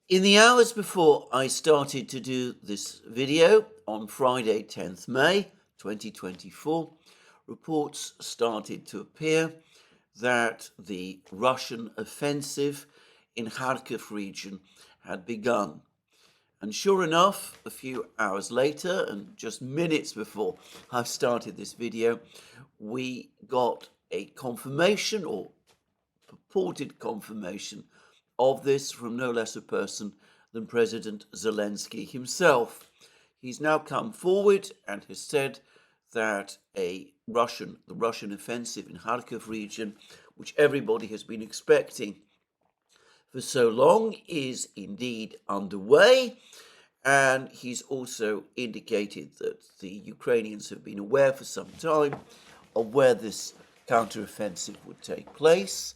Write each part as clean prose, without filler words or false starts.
In the hours before I started to do this video on Friday, 10th May 2024, reports started to appear that the Russian offensive in Kharkov region had begun. And sure enough, a few hours later, and just minutes before I started this video, we got a confirmation or purported confirmation of this from no less a person than President Zelensky himself. He's now come forward and has said that the Russian offensive in Kharkov region, which everybody has been expecting for so long, is indeed underway. And he's also indicated that the Ukrainians have been aware for some time of where this counteroffensive would take place.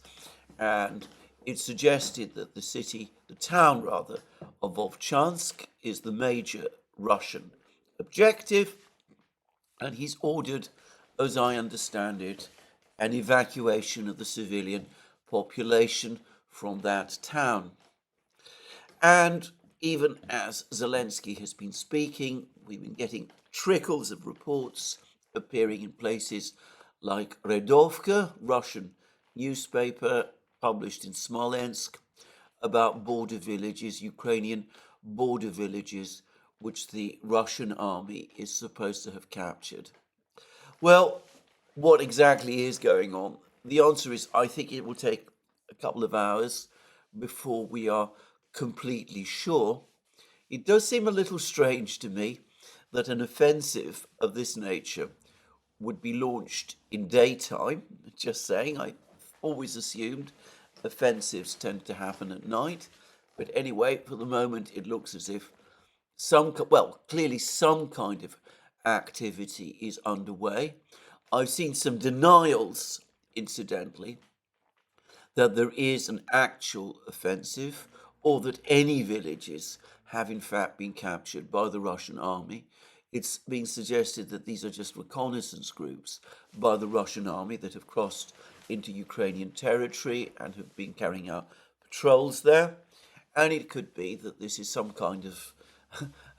And it suggested that the town of Volchansk is the major Russian objective. And he's ordered, as I understand it, an evacuation of the civilian population from that town. And even as Zelensky has been speaking, we've been getting trickles of reports appearing in places like Redovka, Russian newspaper published in Smolensk, about border villages, Ukrainian border villages, which the Russian army is supposed to have captured. Well, what exactly is going on? The answer is, I think it will take a couple of hours before we are completely sure. It does seem a little strange to me that an offensive of this nature would be launched in daytime. Just saying, I always assumed offensives tend to happen at night. But anyway, for the moment, it looks as if clearly some kind of activity is underway. I've seen some denials, incidentally, that there is an actual offensive or that any villages have in fact been captured by the Russian army. It's being suggested that these are just reconnaissance groups by the Russian army that have crossed into Ukrainian territory and have been carrying out patrols there. And it could be that this is some kind of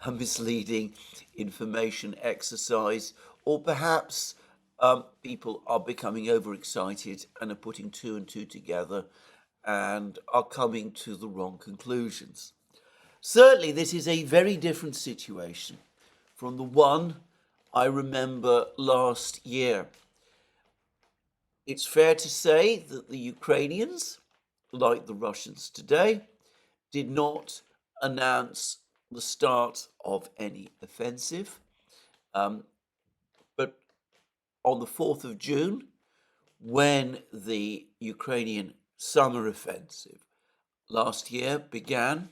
a misleading information exercise, or perhaps people are becoming overexcited and are putting two and two together and are coming to the wrong conclusions. Certainly, this is a very different situation from the one I remember last year. It's fair to say that the Ukrainians, like the Russians today, did not announce the start of any offensive. But on the 4th of June, when the Ukrainian summer offensive last year began,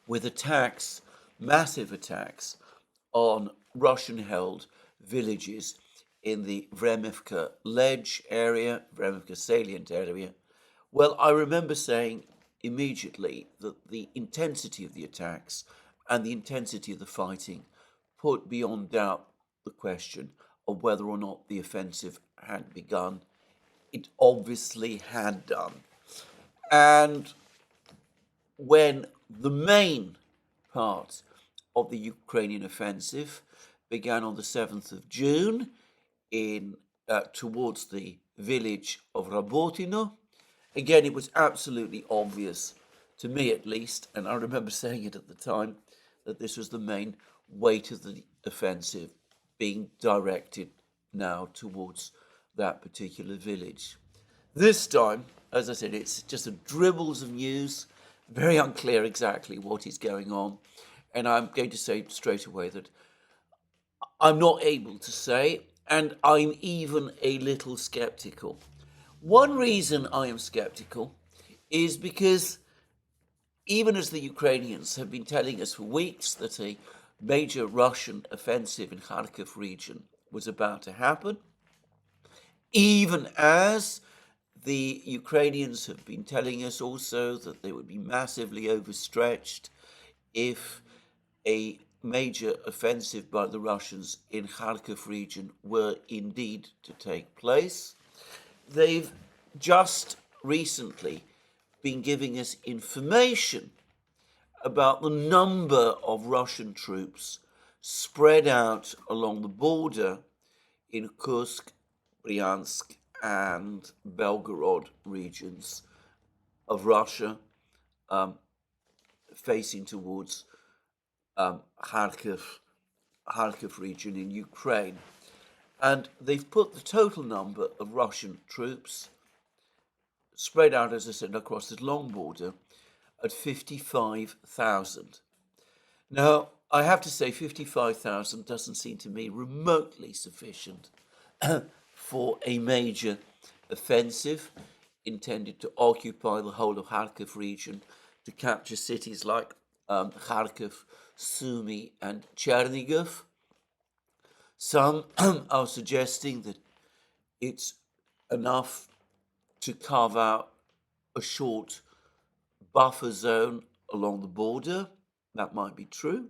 with attacks, massive attacks, on Russian-held villages in the Vremivka ledge area, Vremivka salient area. Well, I remember saying immediately that the intensity of the attacks and the intensity of the fighting put beyond doubt the question of whether or not the offensive had begun. It obviously had done. And when the main part of the Ukrainian offensive began on the 7th of June towards the village of Rabotino, again, it was absolutely obvious, to me at least, and I remember saying it at the time, that this was the main weight of the offensive being directed now towards that particular village. This time, as I said, it's just a dribbles of news, very unclear exactly what is going on, and I'm going to say straight away that I'm not able to say, and I'm even a little skeptical. One reason I am skeptical is because even as the Ukrainians have been telling us for weeks that a major Russian offensive in Kharkov region was about to happen, even as the Ukrainians have been telling us also that they would be massively overstretched if a major offensive by the Russians in Kharkov region were indeed to take place. They've just recently been giving us information about the number of Russian troops spread out along the border in Kursk, Bryansk, and Belgorod regions of Russia, facing towards Kharkov region in Ukraine. And they've put the total number of Russian troops spread out, as I said, across this long border at 55,000. Now, I have to say 55,000 doesn't seem to me remotely sufficient for a major offensive intended to occupy the whole of Kharkov region, to capture cities like Kharkov, Sumy, and Chernigov. Some are suggesting that it's enough to carve out a short buffer zone along the border. That might be true.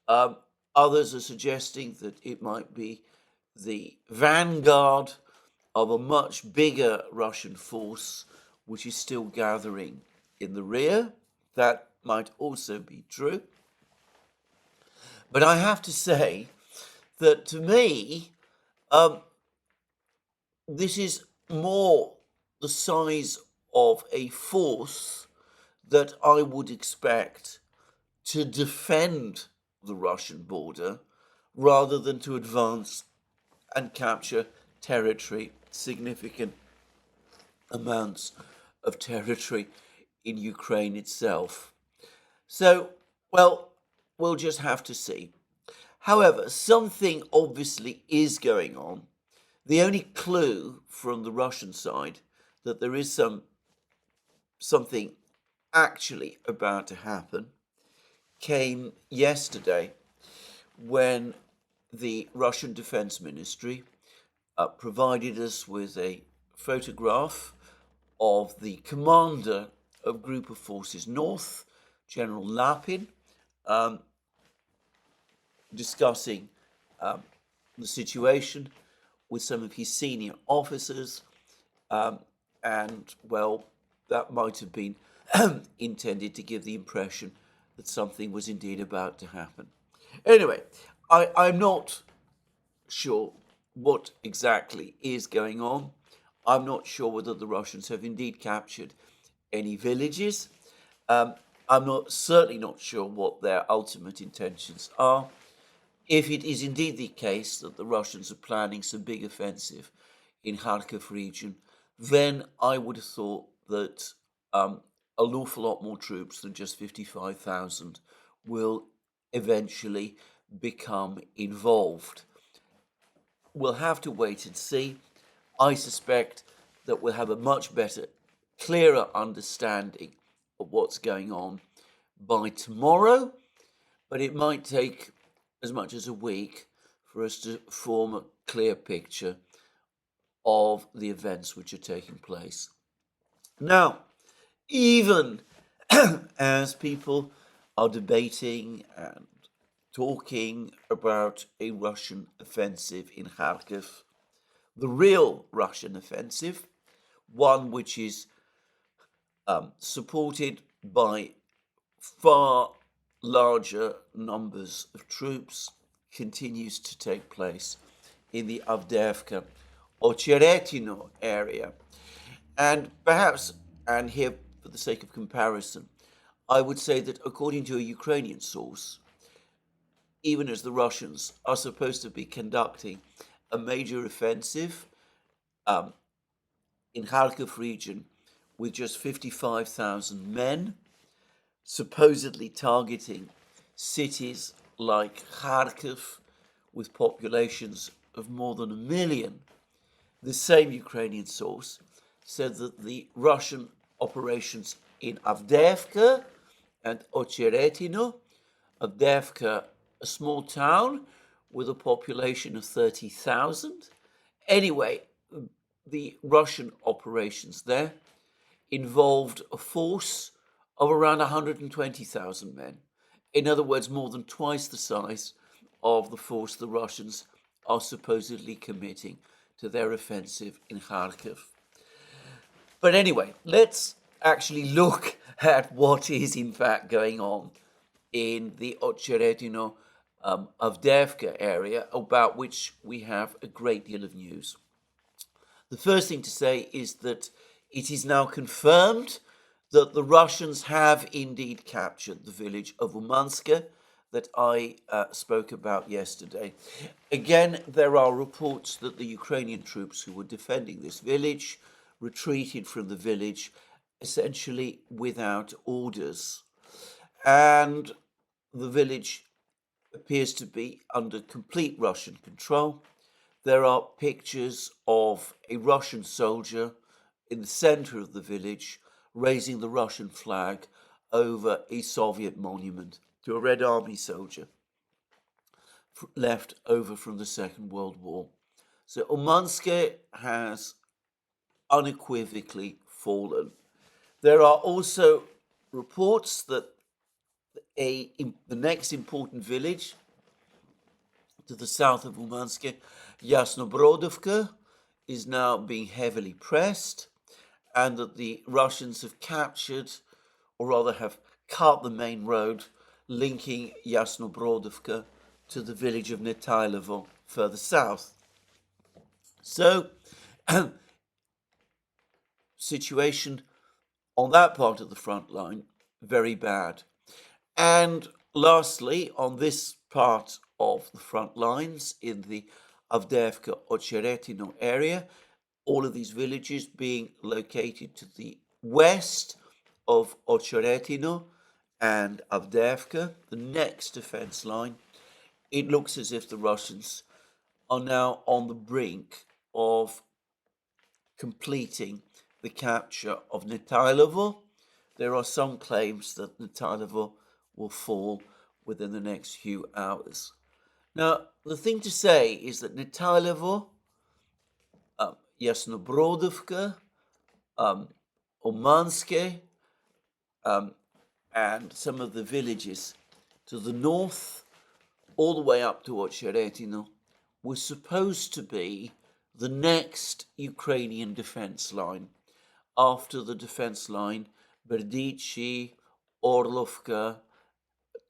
Others are suggesting that it might be the vanguard of a much bigger Russian force, which is still gathering in the rear. That might also be true. But I have to say that to me, this is more the size of a force that I would expect to defend the Russian border rather than to advance and capture territory, significant amounts of territory in Ukraine itself. So, well, we'll just have to see. However, something obviously is going on. The only clue from the Russian side that there is something actually about to happen came yesterday when the Russian Defense Ministry provided us with a photograph of the commander of Group of Forces North, General Lapin, discussing the situation with some of his senior officers, and, well, that might have been intended to give the impression that something was indeed about to happen. Anyway, I'm not sure what exactly is going on. I'm not sure whether the Russians have indeed captured any villages. I'm certainly not sure what their ultimate intentions are. If it is indeed the case that the Russians are planning some big offensive in Kharkov region, then I would have thought that an awful lot more troops than just 55,000 will eventually become involved. We'll have to wait and see. I suspect that we'll have a much better, clearer understanding of what's going on by tomorrow, but it might take as much as a week for us to form a clear picture of the events which are taking place. Now, even as people are debating and talking about a Russian offensive in Kharkov, the real Russian offensive, one which is supported by far larger numbers of troops, continues to take place in the Avdiivka Ocheretino area. And perhaps, and here for the sake of comparison, I would say that according to a Ukrainian source, even as the Russians are supposed to be conducting a major offensive in Kharkov region with just 55,000 men, supposedly targeting cities like Kharkov with populations of more than 1 million. The same Ukrainian source said that the Russian operations in Avdiivka and Ocheretino, Avdiivka, a small town with a population of 30,000. Anyway, the Russian operations there involved a force of around 120,000 men. In other words, more than twice the size of the force the Russians are supposedly committing to their offensive in Kharkov. But anyway, let's actually look at what is in fact going on in the Ocheretino Avdiivka area, about which we have a great deal of news. The first thing to say is that it is now confirmed that the Russians have indeed captured the village of Umanske that I spoke about yesterday. Again, there are reports that the Ukrainian troops who were defending this village retreated from the village essentially without orders. And the village appears to be under complete Russian control. There are pictures of a Russian soldier in the center of the village raising the Russian flag over a Soviet monument to a Red Army soldier left over from the Second World War. So Umanske has unequivocally fallen. There are also reports that the next important village to the south of Umanske, Yasnobrodovka, is now being heavily pressed, and that the Russians have captured, or rather have cut the main road linking Yasnobrodovka to the village of Netailovo further south. So, situation on that part of the front line, very bad. And lastly, on this part of the front lines in the Avdiivka Ocheretino area, all of these villages being located to the west of Ocheretino and Avdiivka, the next defense line, it looks as if the Russians are now on the brink of completing the capture of Netailovo. There are some claims that Netailovo will fall within the next few hours. Now, the thing to say is that Netailovo, Yasnobrodovka, Umanske, and some of the villages to the north, all the way up to Ocheretino, were supposed to be the next Ukrainian defense line after the defense line Berdichi, Orlovka,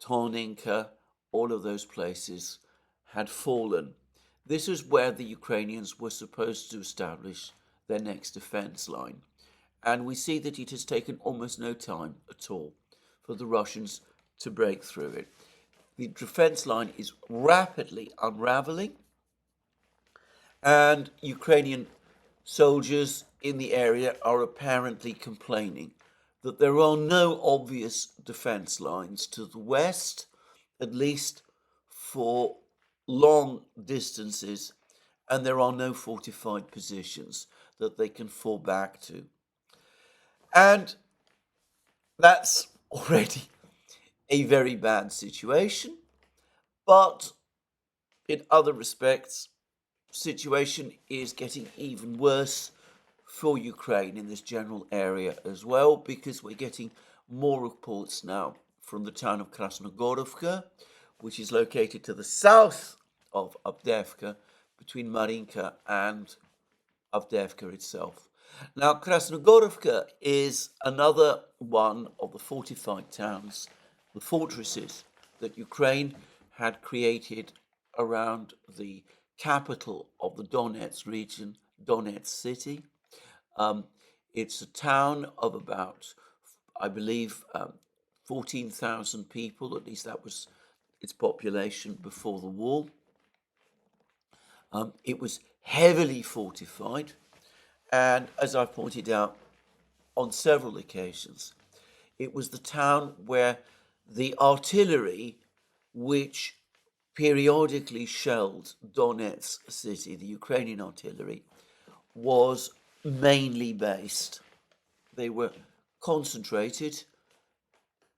Toninka, all of those places had fallen. This is where the Ukrainians were supposed to establish their next defense line. And we see that it has taken almost no time at all for the Russians to break through it. The defense line is rapidly unraveling, and Ukrainian soldiers in the area are apparently complaining that there are no obvious defense lines to the west, at least for long distances, and there are no fortified positions that they can fall back to. And that's already a very bad situation, but in other respects, situation is getting even worse for Ukraine in this general area as well, because we're getting more reports now from the town of Krasnogorovka, which is located to the south of Avdiivka, between Marinka and Avdiivka itself. Now, Krasnogorovka is another one of the fortified towns, the fortresses that Ukraine had created around the capital of the Donetsk region, Donetsk city. It's a town of about, I believe, 14,000 people, at least that was its population before the war. It was heavily fortified, and as I pointed out on several occasions, it was the town where the artillery, which periodically shelled Donetsk city, the Ukrainian artillery, was mainly based. They were concentrated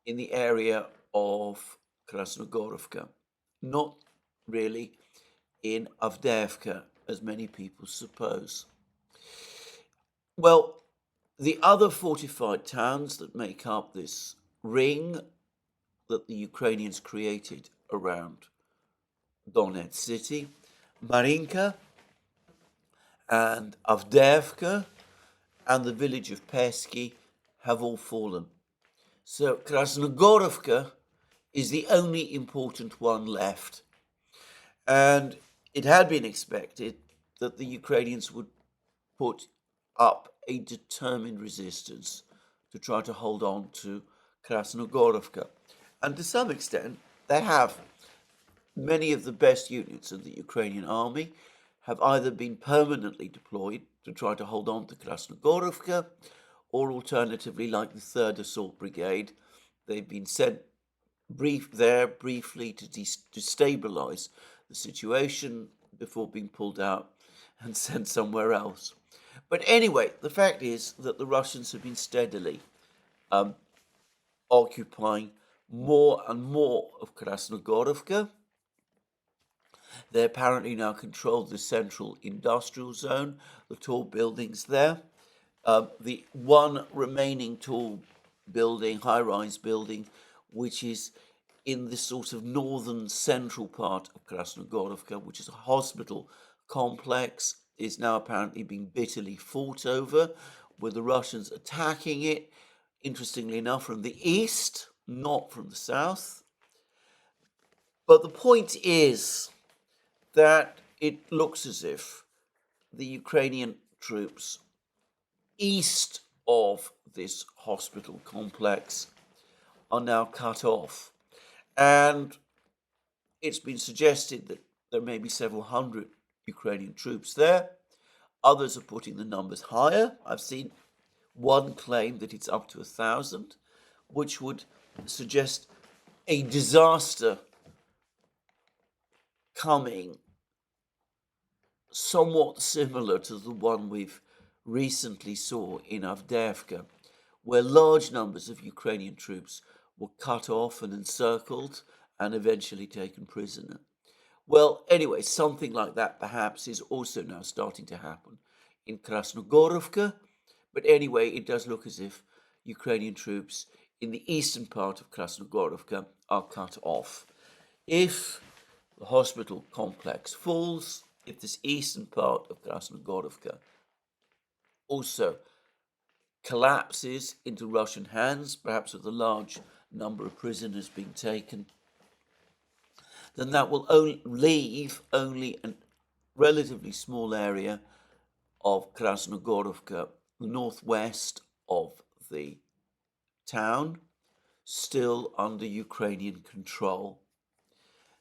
in the area of Krasnogorovka, not really in Avdiivka, as many people suppose. Well, the other fortified towns that make up this ring that the Ukrainians created around Donetsk city, Marinka and Avdiivka and the village of Pesky, have all fallen. So Krasnogorovka is the only important one left. And it had been expected that the Ukrainians would put up a determined resistance to try to hold on to Krasnogorovka. And to some extent, they have. Many of the best units of the Ukrainian army have either been permanently deployed to try to hold on to Krasnogorovka, or alternatively, like the 3rd Assault Brigade, they've been sent briefly to destabilize the situation before being pulled out and sent somewhere else. But anyway, the fact is that the Russians have been steadily occupying more and more of Krasnogorovka. They apparently now control the central industrial zone, the tall buildings there. The one remaining tall building, high-rise building, which is in the sort of northern central part of Krasnogorovka, which is a hospital complex, is now apparently being bitterly fought over, with the Russians attacking it, interestingly enough, from the east, not from the south. But the point is that it looks as if the Ukrainian troops east of this hospital complex are now cut off. And it's been suggested that there may be several hundred Ukrainian troops there. Others are putting the numbers higher. I've seen one claim that it's up to 1,000, which would suggest a disaster coming somewhat similar to the one we've recently saw in Avdiivka, where large numbers of Ukrainian troops were cut off and encircled and eventually taken prisoner. Well, anyway, something like that perhaps is also now starting to happen in Krasnogorovka, but anyway, it does look as if Ukrainian troops in the eastern part of Krasnogorovka are cut off. If the hospital complex falls, if this eastern part of Krasnogorovka also collapses into Russian hands, perhaps with a large number of prisoners being taken, then that will leave only a relatively small area of Krasnogorovka, the northwest of the town, still under Ukrainian control.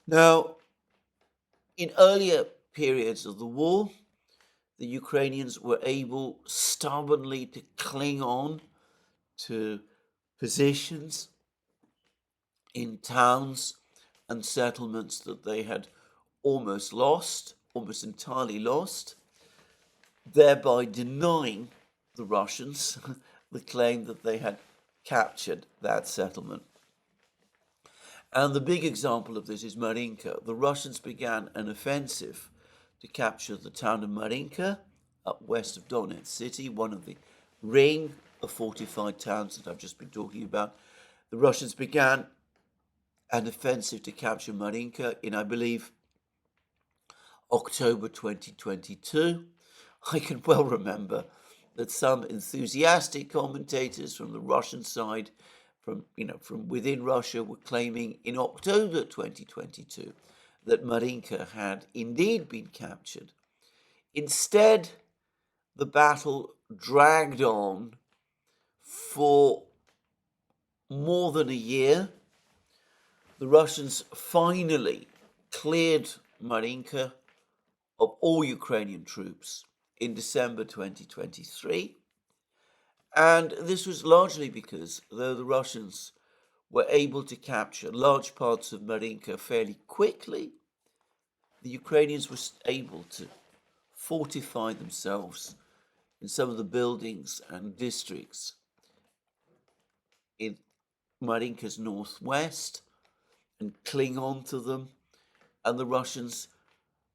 Now, in earlier periods of the war, the Ukrainians were able stubbornly to cling on to positions in towns and settlements that they had almost entirely lost, thereby denying the Russians the claim that they had captured that settlement. And the big example of this is Marinka. The Russians began an offensive to capture the town of Marinka, up west of Donetsk city, one of the ring of fortified towns that I've just been talking about. The Russians began an offensive to capture Marinka in, I believe, October 2022. I can well remember that some enthusiastic commentators from the Russian side, from within Russia, were claiming in October 2022 that Marinka had indeed been captured. Instead, the battle dragged on for more than a year. The Russians finally cleared Marinka of all Ukrainian troops in December 2023. And this was largely because, though the Russians were able to capture large parts of Marinka fairly quickly, the Ukrainians were able to fortify themselves in some of the buildings and districts in Marinka's northwest and cling on to them, and the Russians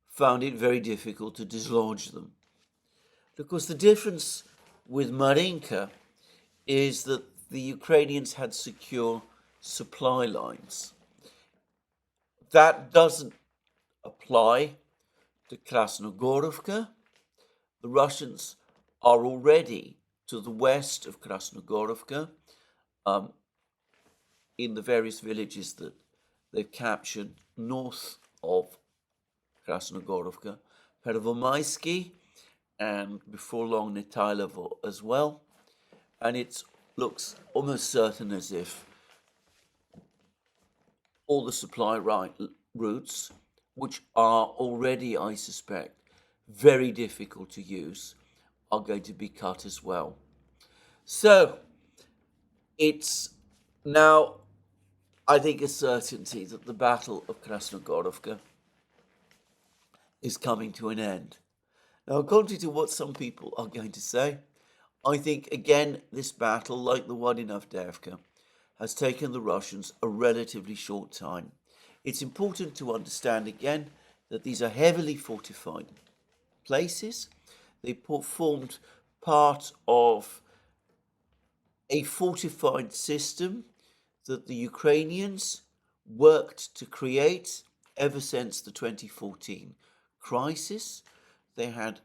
found it very difficult to dislodge them. Because the difference with Marinka is that the Ukrainians had secure supply lines. That doesn't apply to Krasnogorovka. The Russians are already to the west of Krasnogorovka, in the various villages that they've captured north of Krasnogorovka, Pervomaisky, and before long Netailovo as well. And it looks almost certain as if all the supply routes, which are already, I suspect, very difficult to use, are going to be cut as well. So it's now, I think, a certainty that the Battle of Krasnogorovka is coming to an end. Now, contrary to what some people are going to say, I think, again, this battle, like the one in Avdiivka, has taken the Russians a relatively short time. It's important to understand, again, that these are heavily fortified places. They formed part of a fortified system that the Ukrainians worked to create ever since the 2014 crisis. They had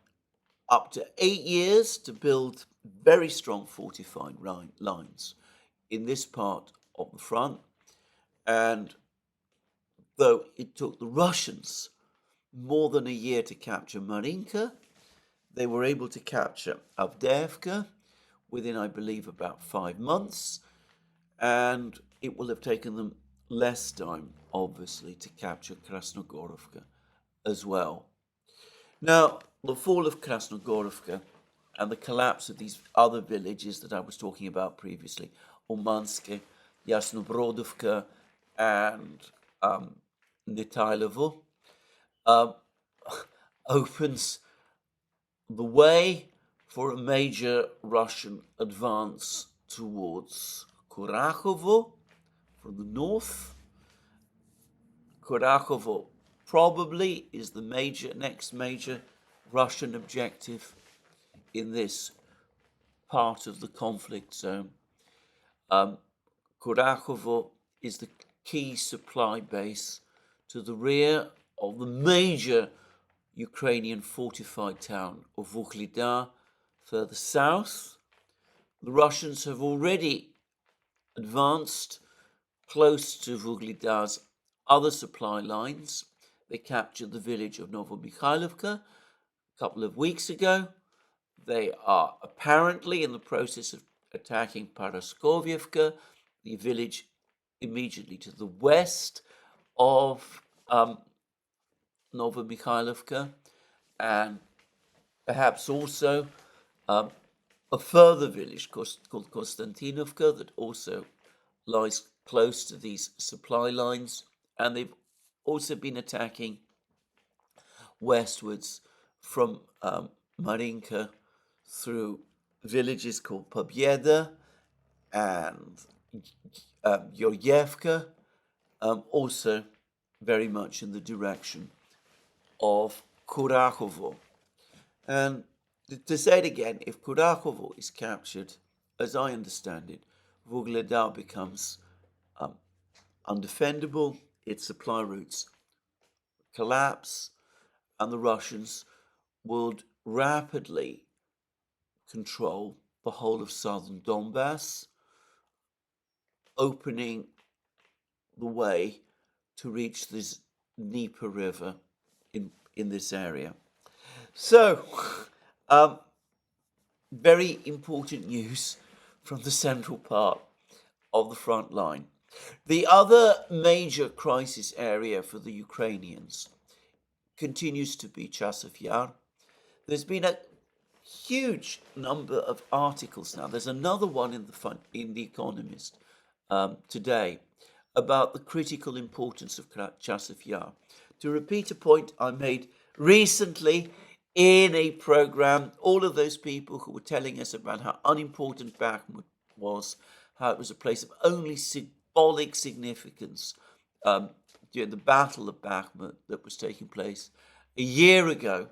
up to 8 years to build very strong fortified lines in this part of the front. And though it took the Russians more than a year to capture Marinka, they were able to capture Avdiivka within, I believe, about 5 months. And it will have taken them less time, obviously, to capture Krasnogorovka as well. Now, the fall of Krasnogorovka and the collapse of these other villages that I was talking about previously, Umanske, Yasnobrodovka, and Netailovo, opens the way for a major Russian advance towards Kurakovo from the north. Kurakovo probably is the next major Russian objective in this part of the conflict zone. Kurakovo is the key supply base to the rear of the major Ukrainian fortified town of Vuhledar further south. The Russians have already advanced close to Vuhledar's other supply lines. They captured the village of Novomikhailivka a couple of weeks ago. They are apparently in the process of attacking Paraskovievka, the village immediately to the west of Novomikhailivka, and perhaps also a further village called Konstantinovka that also lies close to these supply lines. And they've also been attacking westwards from Marinka through villages called Pobieda and Yoryevka, also very much in the direction of Kurakovo. And to say it again, if Kurakovo is captured, as I understand it, Vuhledar becomes undefendable, its supply routes collapse, and the Russians would rapidly control the whole of southern Donbass, opening the way to reach this Dnieper River in this area. So, very important news from the central part of the front line. The other major crisis area for the Ukrainians continues to be Chasiv Yar. There's been a huge number of articles now. There's another one in The Economist today about the critical importance of Chasiv Yar. To repeat a point I made recently in a program, all of those people who were telling us about how unimportant Bakhmut was, how it was a place of only symbolic significance during the Battle of Bakhmut that was taking place a year ago,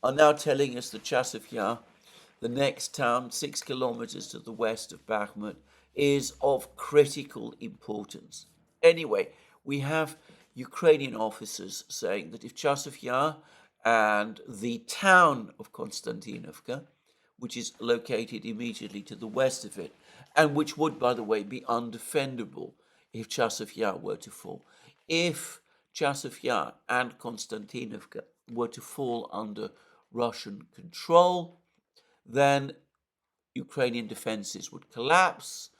are now telling us that Chasiv Yar, the next town 6 kilometers to the west of Bakhmut, is of critical importance. Anyway, we have Ukrainian officers saying that if Chasiv Yar and the town of Konstantinovka, which is located immediately to the west of it, and which would, by the way, be undefendable if Chasiv Yar were to fall. If Chasiv Yar and Konstantinovka were to fall under Russian control, then Ukrainian defenses would collapse.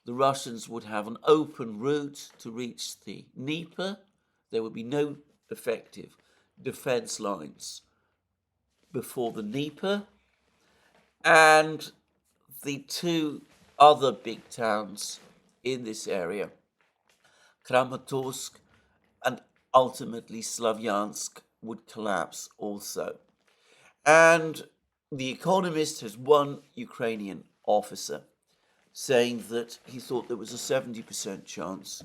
The Russians would have an open route to reach the Dnieper. There would be no effective defense lines before the Dnieper. And the two other big towns in this area, Kramatorsk and ultimately Slavyansk, would collapse also. And The Economist has one Ukrainian officer saying that he thought there was a 70% chance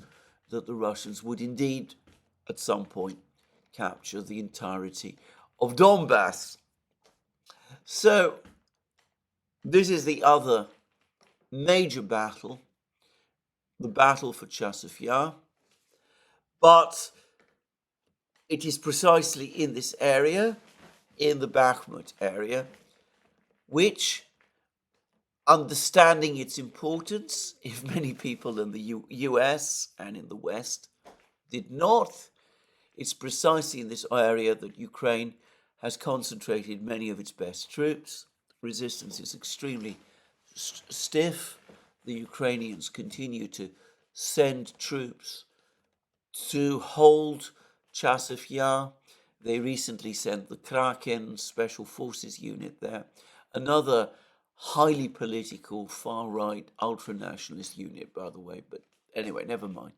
that the Russians would indeed, at some point, capture the entirety of Donbass. So, this is the other major battle, the battle for Chasiv Yar. But it is precisely in this area, in the Bakhmut area, which, understanding its importance, if many people in the US and in the West did not, it's precisely in this area that Ukraine has concentrated many of its best troops. Resistance is extremely stiff. The Ukrainians continue to send troops to hold Chasiv Yar. They recently sent the Kraken Special Forces Unit there, another highly political, far-right, ultra-nationalist unit, by the way, but anyway, never mind.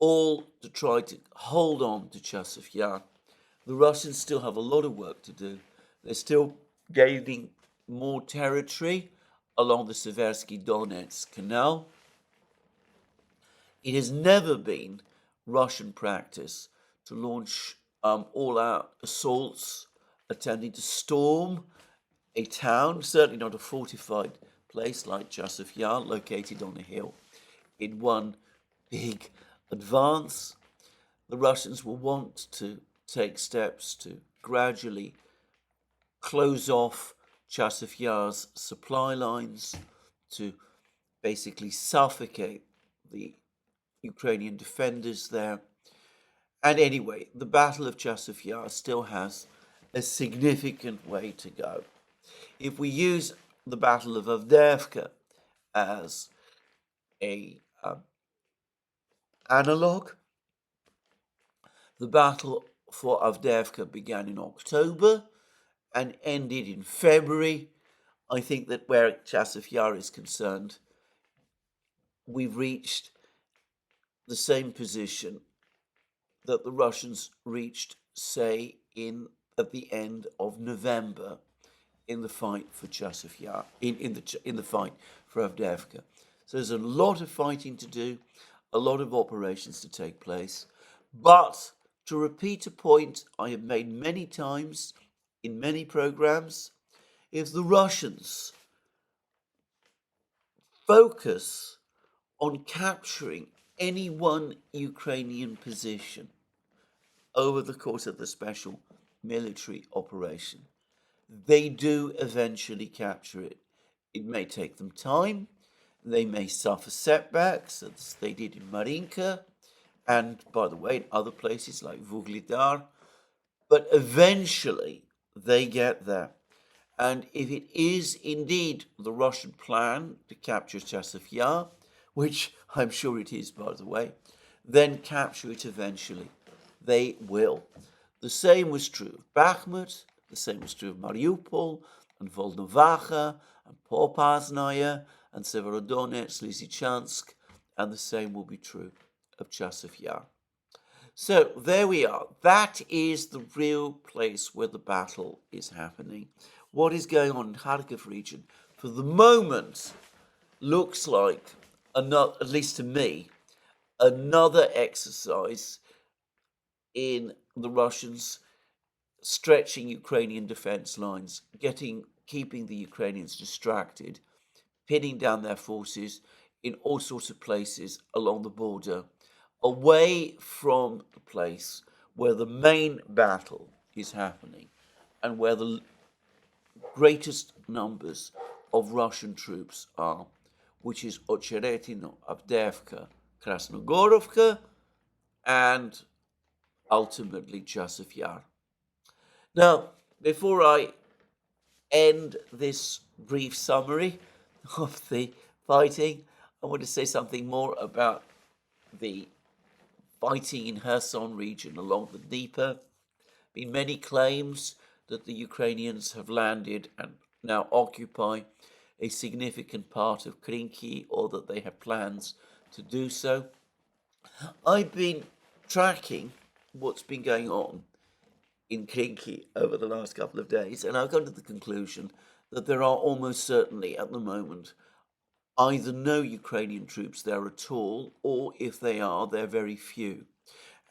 All to try to hold on to Chasiv Yar. The Russians still have a lot of work to do. They're still gaining more territory along the Seversky Donetsk Canal. It has never been Russian practice to launch all-out assaults, attempting to storm a town, certainly not a fortified place like Chasiv Yar, located on a hill, in one big advance. The Russians will want to take steps to gradually close off Chasiv Yar's supply lines, to basically suffocate the Ukrainian defenders there. And anyway, the Battle of Chasiv Yar still has a significant way to go. If we use the Battle of Avdiivka as a analog, the battle for Avdiivka began in October and ended in February. I think that where Chasiv Yar is concerned, we've reached the same position that the Russians reached, say, at the end of November in the fight for Chasiv Yar, in the fight for Avdiivka. So there's a lot of fighting to do, a lot of operations to take place. But to repeat a point I have made many times in many programs, if the Russians focus on capturing any one Ukrainian position over the course of the special military operation, they do eventually capture it. It may take them time. They may suffer setbacks, as they did in Marinka, and, by the way, in other places like Vuglidar, but eventually they get there. And if it is indeed the Russian plan to capture Chasiv Yar, which I'm sure it is, by the way, then capture it eventually. They will. The same was true of Bakhmut, the same was true of Mariupol, and Volnovakha, and Popasnaya, and Severodonetsk, Lysychansk, and the same will be true of Chasiv Yar. So there we are. That is the real place where the battle is happening. What is going on in Kharkov region, for the moment, looks like, at least to me, another exercise in the Russians stretching Ukrainian defense lines, keeping the Ukrainians distracted, pinning down their forces in all sorts of places along the border, away from the place where the main battle is happening and where the greatest numbers of Russian troops are, which is Ocheretino, Avdiivka, Krasnogorovka, and ultimately Chasiv Yar. Now, before I end this brief summary of the fighting, I want to say something more about the fighting in Kherson region along the Dnieper. Been many claims that the Ukrainians have landed and now occupy a significant part of Krinky, or that they have plans to do so. I've been tracking what's been going on in Krinky over the last couple of days, and I've come to the conclusion that there are almost certainly at the moment either no Ukrainian troops there at all, or if they are, they're very few.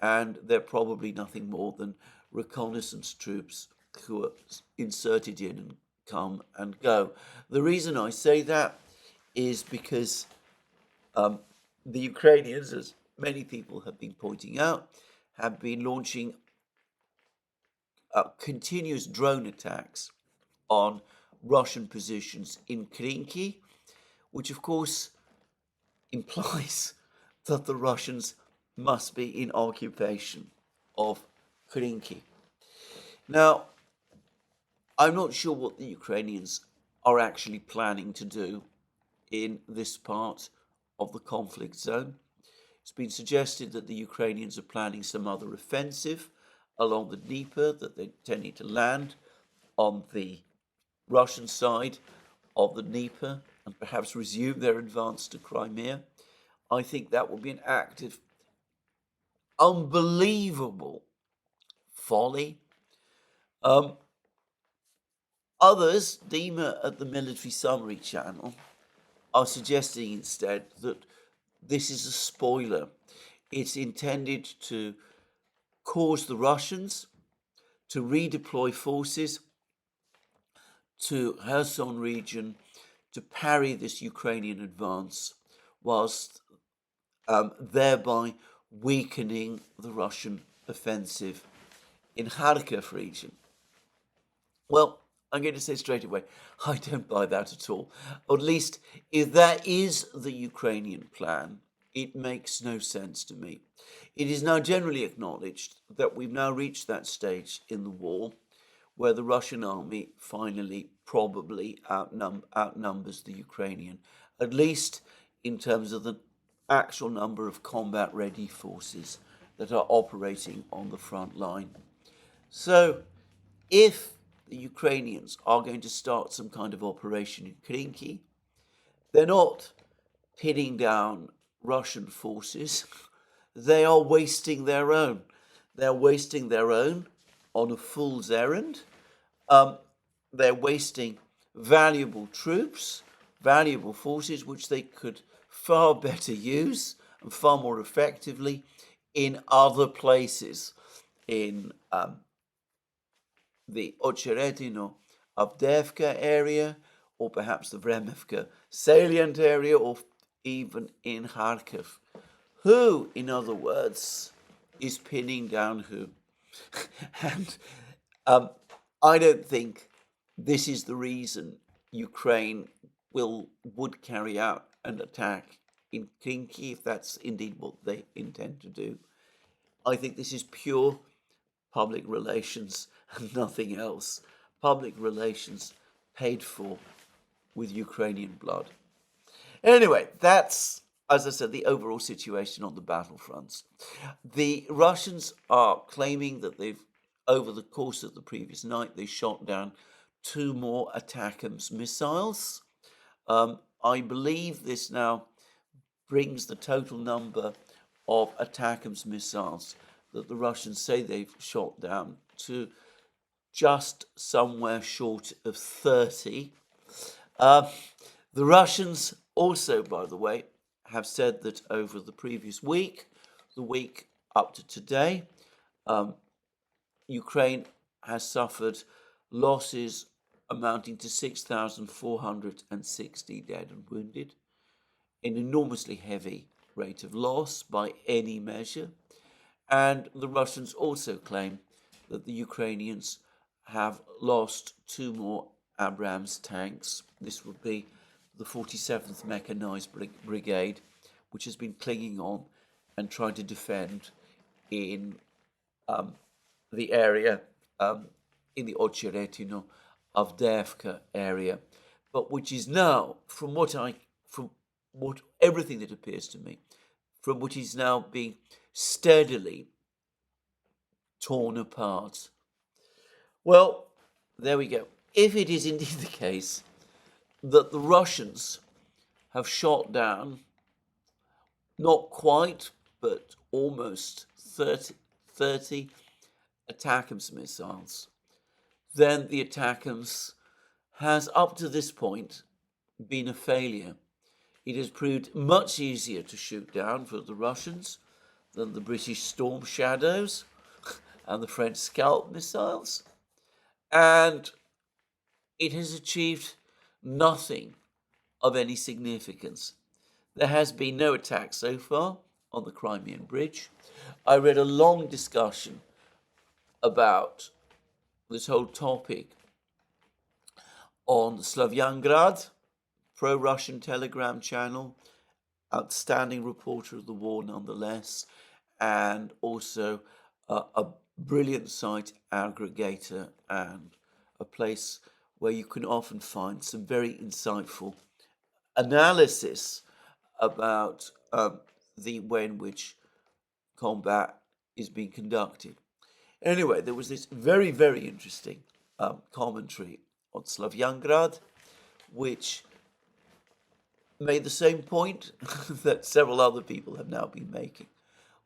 And they're probably nothing more than reconnaissance troops who are inserted in and come and go. The reason I say that is because the Ukrainians, as many people have been pointing out, have been launching continuous drone attacks on Russian positions in Krinky, which of course implies that the Russians must be in occupation of Krinky. Now, I'm not sure what the Ukrainians are actually planning to do in this part of the conflict zone. It's been suggested that the Ukrainians are planning some other offensive along the Dnieper, that they're intending to land on the Russian side of the Dnieper and perhaps resume their advance to Crimea. I think that will be an act of unbelievable folly. Others, Dima at the Military Summary channel, are suggesting instead that this is a spoiler. It's intended to cause the Russians to redeploy forces to Kherson region to parry this Ukrainian advance, whilst thereby weakening the Russian offensive in Kharkov region. Well, I'm going to say straight away, I don't buy that at all. Or at least, if that is the Ukrainian plan, it makes no sense to me. It is now generally acknowledged that we've now reached that stage in the war where the Russian army finally probably outnumbers the Ukrainian, at least in terms of the actual number of combat-ready forces that are operating on the front line. So, if the Ukrainians are going to start some kind of operation in Krinky, they're not pinning down Russian forces. They are wasting their own. They're wasting their own on a fool's errand. They're wasting valuable troops, valuable forces, which they could far better use and far more effectively in other places, in the Ocheretino Avdiivka area, or perhaps the Vremivka salient area, or even in Kharkov. Who, in other words, is pinning down who? And I don't think this is the reason Ukraine would carry out an attack in Krinky, if that's indeed what they intend to do. I think this is pure public relations and nothing else. Public relations paid for with Ukrainian blood. Anyway, that's, as I said, the overall situation on the battlefronts. The Russians are claiming that they've, over the course of the previous night, they shot down 2 more ATACMS missiles. I believe this now brings the total number of ATACMS missiles that the Russians say they've shot down to just somewhere short of 30. The Russians also, by the way, have said that over the previous week, the week up to today, Ukraine has suffered losses amounting to 6,460 dead and wounded, an enormously heavy rate of loss by any measure. And the Russians also claim that the Ukrainians have lost 2 more Abrams tanks. This would be the 47th Mechanized Brigade, which has been clinging on and trying to defend in the area, in the Ocheretino, Avdiivka area, but which is now, from what everything that appears to me, from which is now being steadily torn apart. Well, there we go. If it is indeed the case that the Russians have shot down, not quite, but almost 30 ATACMS missiles, then the ATACMS has up to this point been a failure. It has proved much easier to shoot down for the Russians than the British Storm Shadows and the French Scalp missiles, and it has achieved nothing of any significance. There has been no attack so far on the Crimean Bridge. I read a long discussion about this whole topic on Slavyangrad, pro-Russian Telegram channel, outstanding reporter of the war nonetheless, and also a brilliant site aggregator and a place where you can often find some very insightful analysis about the way in which combat is being conducted. Anyway, there was this very, very interesting commentary on Slavyangrad, which made the same point that several other people have now been making,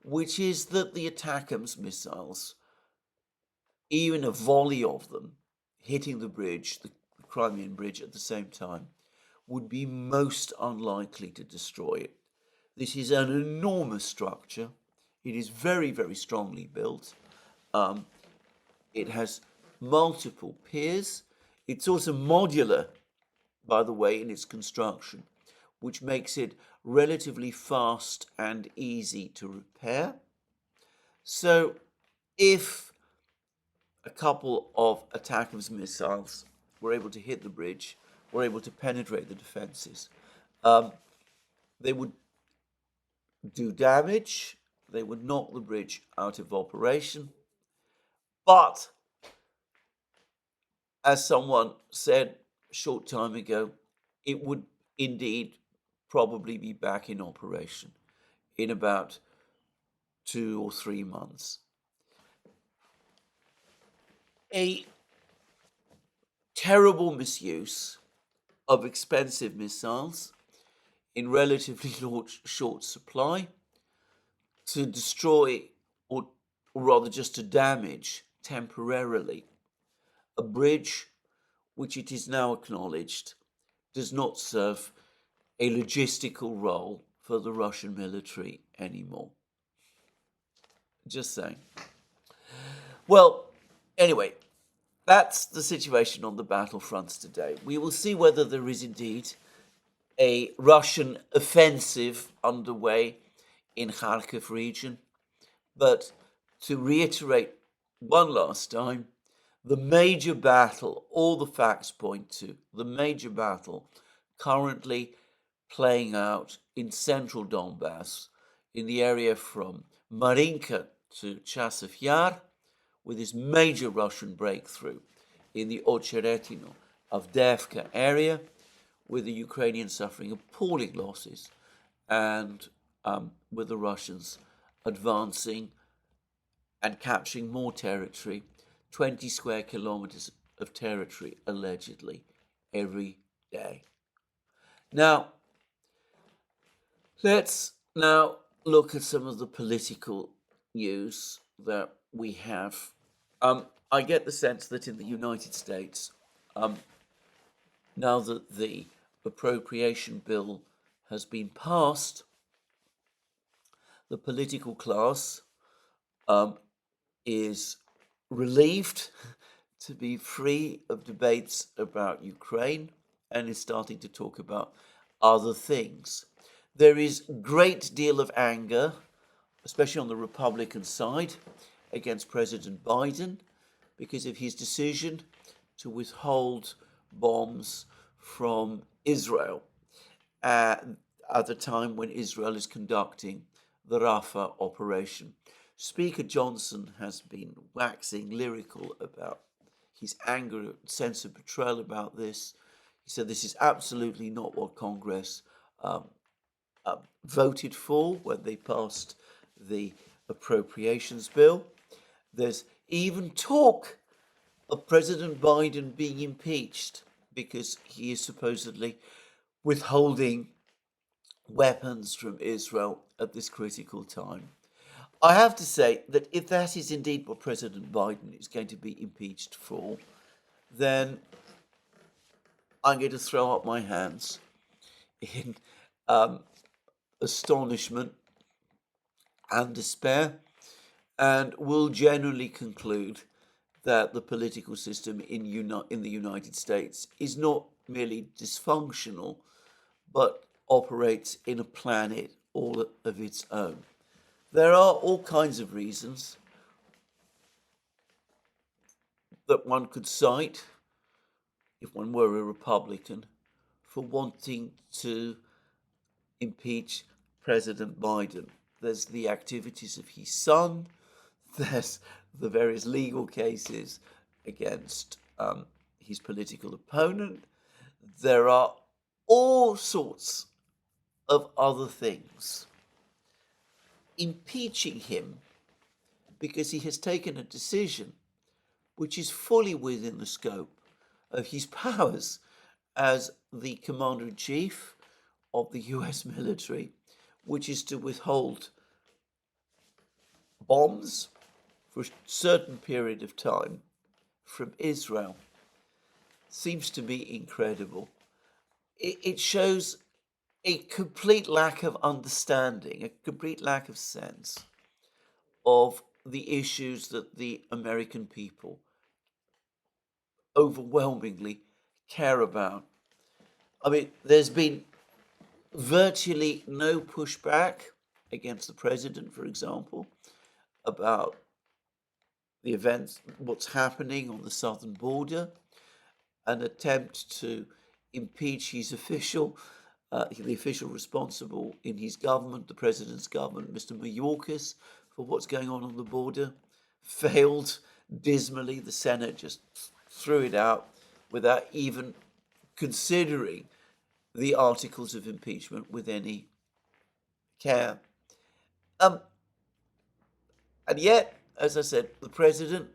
which is that the ATACMS missiles, even a volley of them hitting the bridge, the Crimean Bridge at the same time, would be most unlikely to destroy it. This is an enormous structure. It is very, very strongly built. It has multiple piers. It's also modular, by the way, in its construction, which makes it relatively fast and easy to repair. So if a couple of ATACMS missiles were able to hit the bridge, were able to penetrate the defenses, they would do damage, they would knock the bridge out of operation, but as someone said a short time ago, it would indeed probably be back in operation in about 2 or 3 months. A terrible misuse of expensive missiles in relatively short supply to destroy, or rather just to damage temporarily, a bridge which it is now acknowledged does not serve a logistical role for the Russian military anymore. Just saying. Well, anyway, that's the situation on the battlefronts today. We will see whether there is indeed a Russian offensive underway in Kharkov region. But to reiterate one last time, the major battle, all the facts point to, the major battle currently playing out in central Donbass, in the area from Marinka to Chasiv Yar, with this major Russian breakthrough in the Ocheretino, Avdiivka area, with the Ukrainians suffering appalling losses, and with the Russians advancing and capturing more territory, 20 square kilometers of territory, allegedly, every day. Now, let's now look at some of the political news that we have. I get the sense that in the United States, now that the appropriation bill has been passed, the political class is relieved to be free of debates about Ukraine and is starting to talk about other things. There is a great deal of anger, especially on the Republican side, against President Biden because of his decision to withhold bombs from Israel at the time when Israel is conducting the Rafah operation. Speaker Johnson has been waxing lyrical about his anger, sense of betrayal about this. He said this is absolutely not what Congress voted for when they passed the appropriations bill. There's even talk of President Biden being impeached because he is supposedly withholding weapons from Israel at this critical time. I have to say that if that is indeed what President Biden is going to be impeached for, then I'm going to throw up my hands in astonishment and despair, and will generally conclude that the political system in the United States is not merely dysfunctional, but operates in a planet all of its own. There are all kinds of reasons that one could cite, if one were a Republican, for wanting to impeach President Biden. There's the activities of his son, there's the various legal cases against his political opponent. There are all sorts of other things. Impeaching him because he has taken a decision which is fully within the scope of his powers as the Commander-in-Chief of the US military, which is to withhold bombs for a certain period of time from Israel, seems to me incredible. It shows a complete lack of understanding, a complete lack of sense of the issues that the American people overwhelmingly care about. I mean, there's been virtually no pushback against the president, for example, about the events, what's happening on the southern border, an attempt to impeach his the official responsible in his government, the president's government, Mr. Mayorkas, for what's going on the border, failed dismally. The Senate just threw it out without even considering the articles of impeachment with any care. And yet, as I said, the president,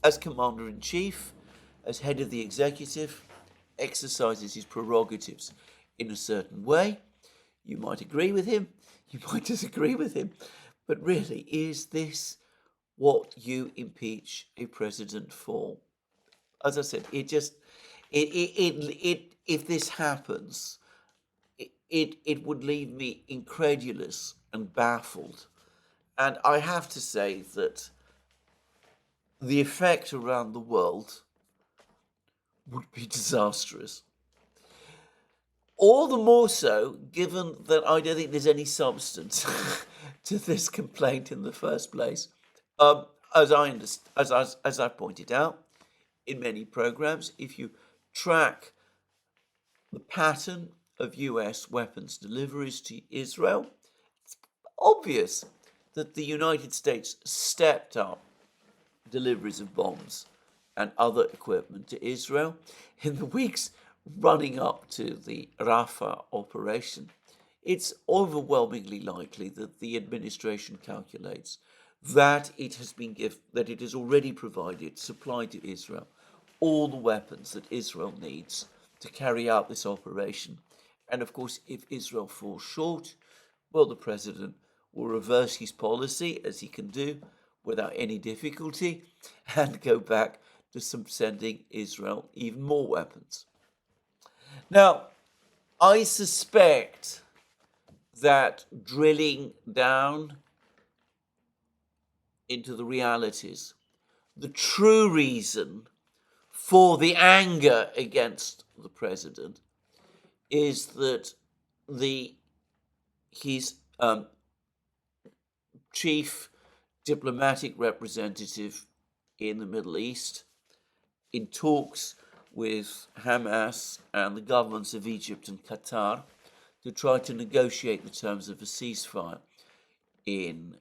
as commander-in-chief, as head of the executive, exercises his prerogatives in a certain way. You might agree with him, you might disagree with him, but really, is this what you impeach a president for? As I said, if this happens, it would leave me incredulous and baffled. And I have to say that the effect around the world would be disastrous. All the more so, given that I don't think there's any substance to this complaint in the first place. As I pointed out in many programs, if you track the pattern of US weapons deliveries to Israel, it's obvious that the United States stepped up deliveries of bombs and other equipment to Israel in the weeks running up to the Rafah operation. It's overwhelmingly likely that the administration calculates that it has already supplied to Israel all the weapons that Israel needs to carry out this operation. And of course, if Israel falls short, well, the president will reverse his policy, as he can do without any difficulty, and go back to sending Israel even more weapons. Now, I suspect that drilling down into the realities, the true reason for the anger against the president is that his chief diplomatic representative in the Middle East, in talks with Hamas and the governments of Egypt and Qatar to try to negotiate the terms of a ceasefire in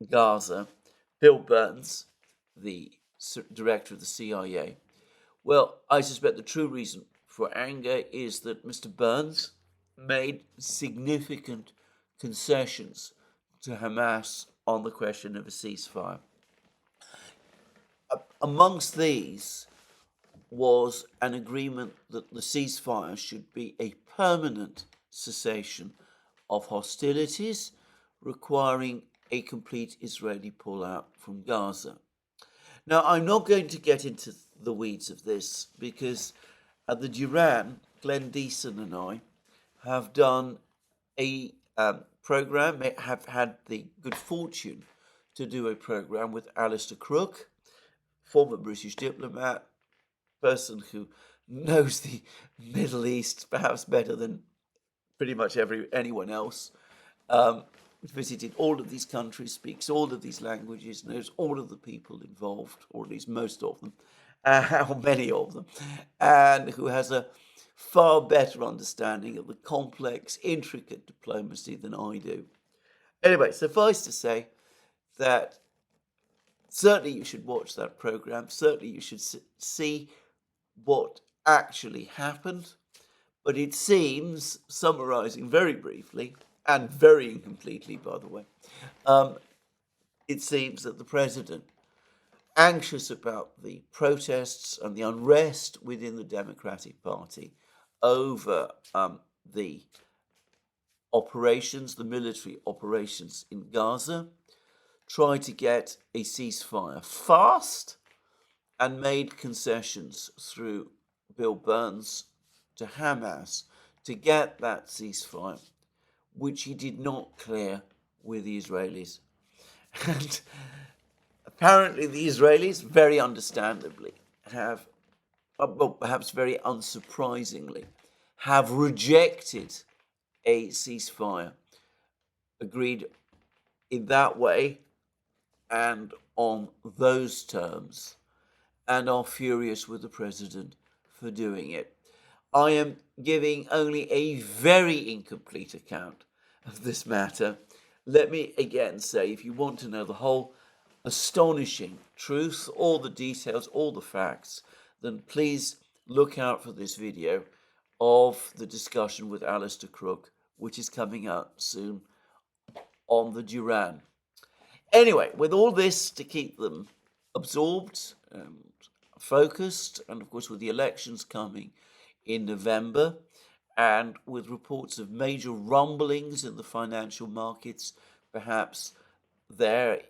Gaza. Bill Burns, the director of the CIA. Well, I suspect the true reason for anger is that Mr. Burns made significant concessions to Hamas on the question of a ceasefire. Amongst these was an agreement that the ceasefire should be a permanent cessation of hostilities, requiring a complete Israeli pullout from Gaza. Now, I'm not going to get into the weeds of this because at the Duran, Glenn Deason and I have done a program, have had the good fortune to do a program with Alistair Crook, former British diplomat, person who knows the Middle East perhaps better than pretty much anyone else. Visited all of these countries, speaks all of these languages, knows all of the people involved, or at least most of them, how many of them, and who has a far better understanding of the complex, intricate diplomacy than I do. Anyway, suffice to say that certainly you should watch that program, certainly you should see what actually happened, but it seems, summarizing very briefly, and very incompletely, by the way, it seems that the president, anxious about the protests and the unrest within the Democratic Party over the operations, the military operations in Gaza, tried to get a ceasefire fast and made concessions through Bill Burns to Hamas to get that ceasefire, which he did not clear with the Israelis. And apparently the Israelis, very understandably, have, well, perhaps very unsurprisingly, have rejected a ceasefire agreed in that way and on those terms, and are furious with the president for doing it. I am giving only a very incomplete account of this matter. Let me again say, if you want to know the whole astonishing truth, all the details, all the facts, then please look out for this video of the discussion with Alistair Crook, which is coming out soon on the Duran. Anyway, with all this to keep them absorbed and focused, and of course with the elections coming in November, and with reports of major rumblings in the financial markets, perhaps there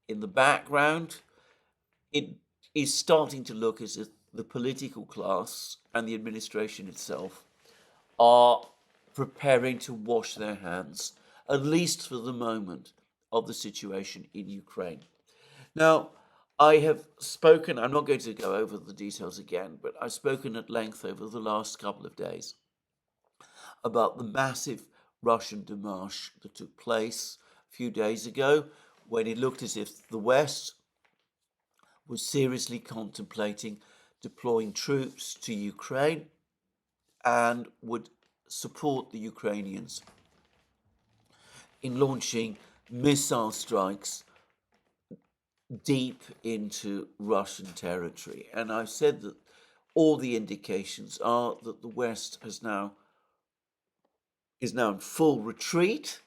in the background, it is starting to look as if the political class and the administration itself are preparing to wash their hands, at least for the moment, of the situation in Ukraine. Now, I have spoken, I'm not going to go over the details again, but I've spoken at length over the last couple of days about the massive Russian démarche that took place a few days ago when it looked as if the West was seriously contemplating deploying troops to Ukraine and would support the Ukrainians in launching missile strikes deep into Russian territory. And I've said that all the indications are that the West is now in full retreat,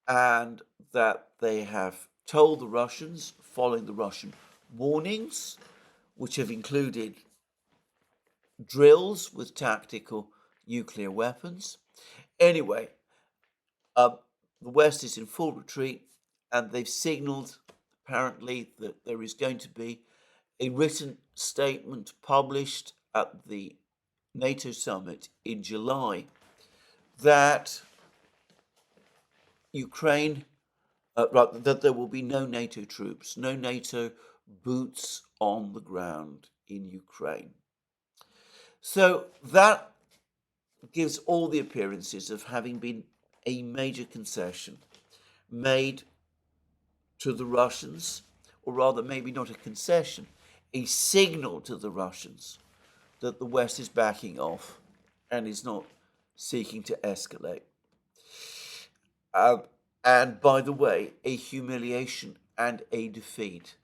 and that they have told the Russians, following the Russian warnings, which have included drills with tactical nuclear weapons. Anyway, the West is in full retreat, and they've signaled apparently that there is going to be a written statement published at the NATO summit in July that Ukraine, that there will be no NATO troops, no NATO boots on the ground in Ukraine. So that gives all the appearances of having been a major concession made to the Russians, or rather maybe not a concession, a signal to the Russians that the West is backing off and is not seeking to escalate. And by the way, a humiliation and a defeat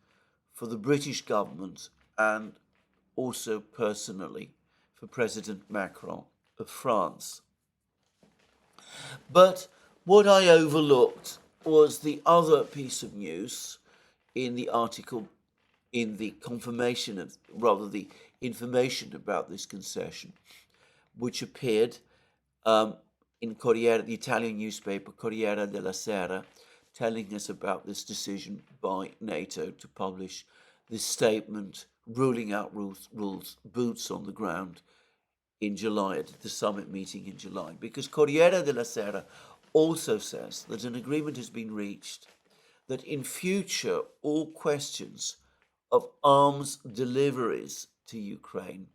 for the British government and also personally for President Macron of France. But what I overlooked was the other piece of news in the article, in the confirmation of, rather the information about this concession, which appeared in Corriere, the Italian newspaper Corriere della Sera, telling us about this decision by NATO to publish this statement ruling out rules boots on the ground in July, at the summit meeting in July. Because Corriere della Sera also says that an agreement has been reached that in future all questions of arms deliveries to Ukraine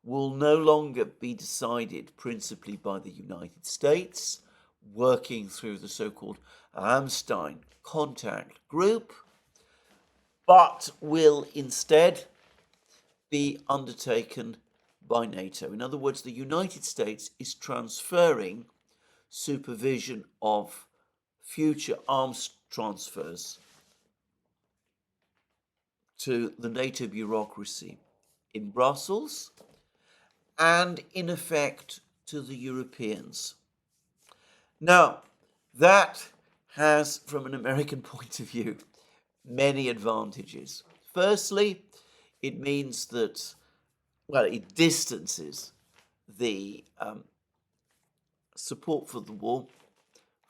will no longer be decided principally by the United States, working through the so-called Ramstein contact group, but will instead be undertaken by NATO. In other words, the United States is transferring supervision of future arms transfers to the NATO bureaucracy in Brussels and, in effect, to the Europeans. Now, that has, from an American point of view, many advantages. Firstly, it means that, well, it distances the support for the war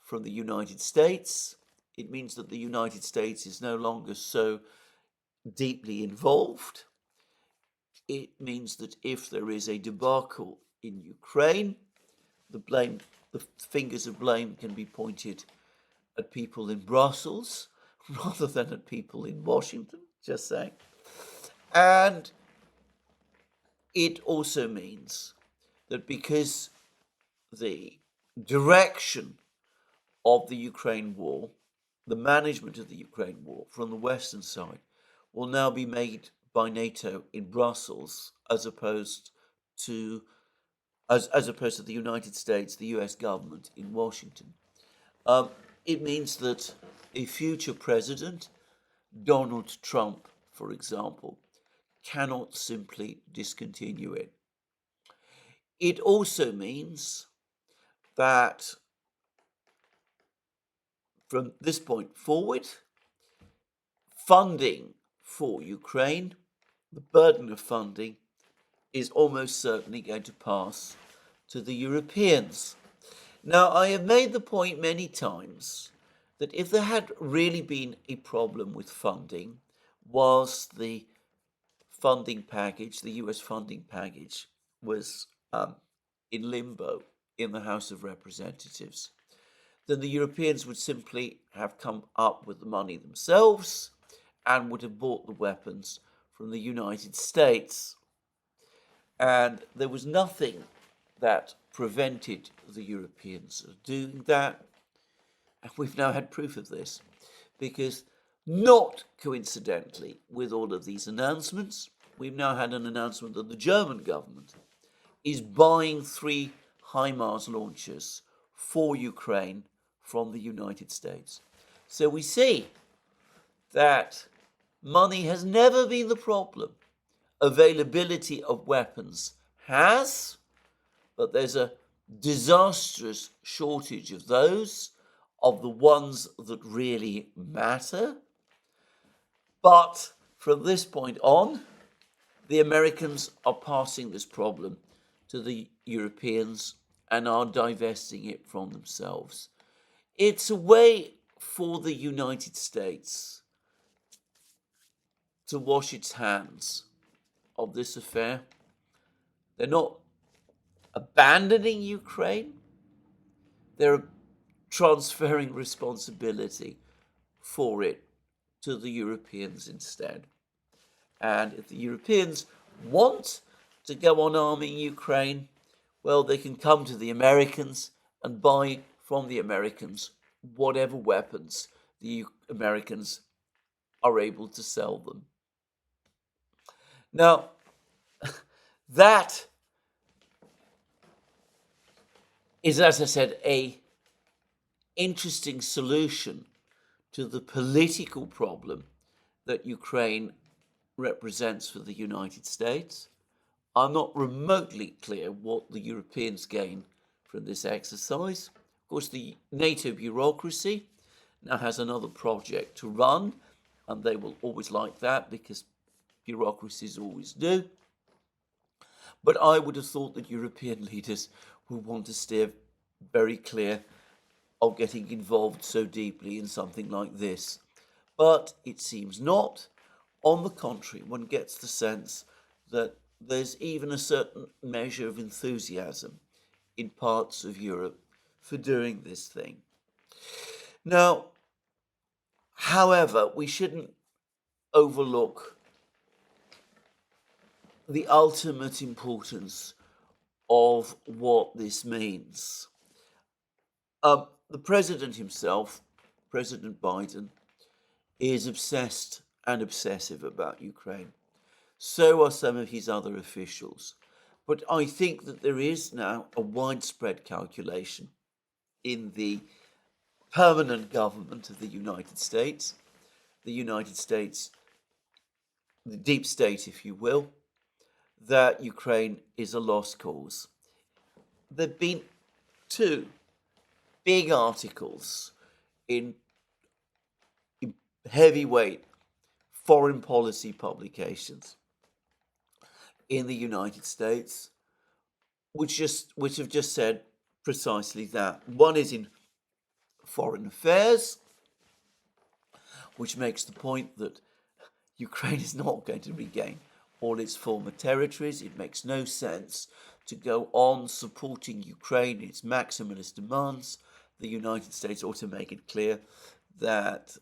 from the United States. It means that the United States is no longer so deeply involved. It means that if there is a debacle in Ukraine, the fingers of blame can be pointed at people in Brussels rather than at people in Washington, just saying. And it also means that because the direction of the Ukraine war, the management of the Ukraine war from the Western side, will now be made by NATO in Brussels as opposed to the United States, the US government in Washington. It means that a future president, Donald Trump, for example, cannot simply discontinue it. It also means that from this point forward, funding for Ukraine, the burden of funding, is almost certainly going to pass to the Europeans. Now, I have made the point many times that if there had really been a problem with funding, whilst the funding package, the US funding package, was in limbo in the House of Representatives, then the Europeans would simply have come up with the money themselves and would have bought the weapons from the United States. And there was nothing that prevented the Europeans of doing that. And we've now had proof of this, because not coincidentally with all of these announcements, we've now had an announcement that the German government is buying 3 HIMARS launchers for Ukraine from the United States. So we see that money has never been the problem. Availability of weapons has, but there's a disastrous shortage of those, of the ones that really matter. But from this point on, the Americans are passing this problem to the Europeans and are divesting it from themselves. It's a way for the United States to wash its hands of this affair. They're not abandoning Ukraine. They're transferring responsibility for it to the Europeans instead. And if the Europeans want to go on arming Ukraine, well, they can come to the Americans and buy from the Americans whatever weapons the Americans are able to sell them. Now, That is, as I said, a interesting solution to the political problem that Ukraine represents for the United States. I'm not remotely clear what the Europeans gain from this exercise. Of course, the NATO bureaucracy now has another project to run, and they will always like that because bureaucracies always do. But I would have thought that European leaders would want to steer very clear of getting involved so deeply in something like this. But it seems not. On the contrary, one gets the sense that there's even a certain measure of enthusiasm in parts of Europe for doing this thing. Now, however, we shouldn't overlook the ultimate importance of what this means. The president himself, President Biden, is obsessed and obsessive about Ukraine. So are some of his other officials. But I think that there is now a widespread calculation in the permanent government of the United States, the deep state, if you will, that Ukraine is a lost cause. There have been two big articles in heavyweight foreign policy publications in the United States, which have just said precisely that. One is in Foreign Affairs, which makes the point that Ukraine is not going to regain all its former territories. It makes no sense to go on supporting Ukraine in its maximalist demands. The United States ought to make it clear that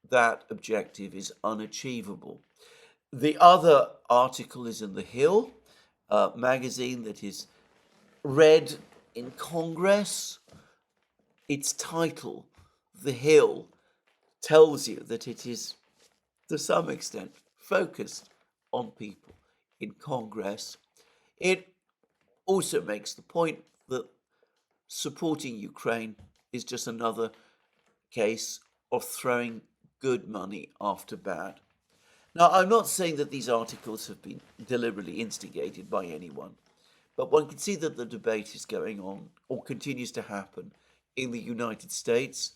that objective is unachievable. The other article is in The Hill magazine that is read in Congress. Its title, The Hill, tells you that it is, to some extent, focused on people in Congress. It also makes the point that supporting Ukraine is just another case of throwing good money after bad. Now, I'm not saying that these articles have been deliberately instigated by anyone, but one can see that the debate is going on, or continues to happen, in the United States,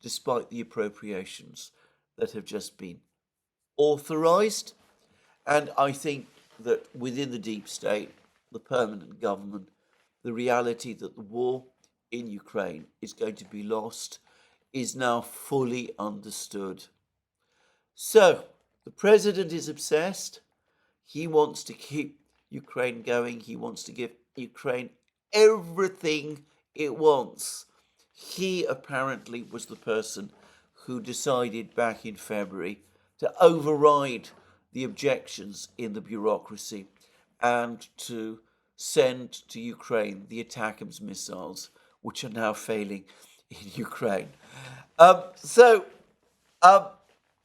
despite the appropriations that have just been authorized. And I think that within the deep state, the permanent government, the reality that the war in Ukraine is going to be lost is now fully understood. So, the president is obsessed. He wants to keep Ukraine going. He wants to give Ukraine everything it wants. He apparently was the person who decided back in February to override the objections in the bureaucracy and to send to Ukraine the ATACMS missiles, which are now failing in Ukraine.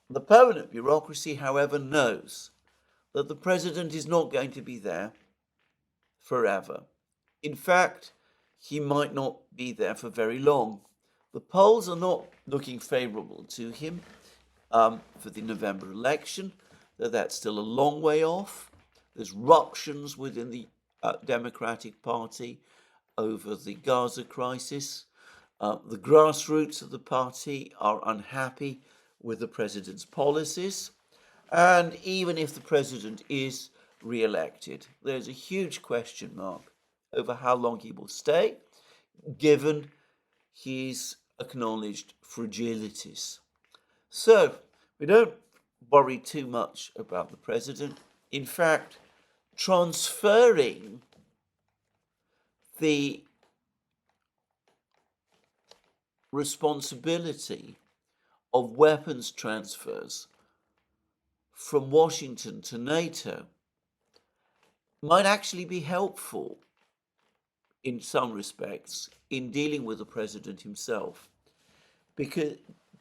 The permanent bureaucracy, however, knows that the president is not going to be there forever. In fact, he might not be there for very long. The polls are not looking favorable to him for the November election, though that's still a long way off. There's ruptions within the Democratic Party over the Gaza crisis. The grassroots of the party are unhappy with the president's policies. And even if the president is re-elected, there's a huge question mark over how long he will stay, given his acknowledged fragilities. So, we don't worry too much about the president. In fact, transferring the responsibility of weapons transfers from Washington to NATO might actually be helpful in some respects in dealing with the president himself, because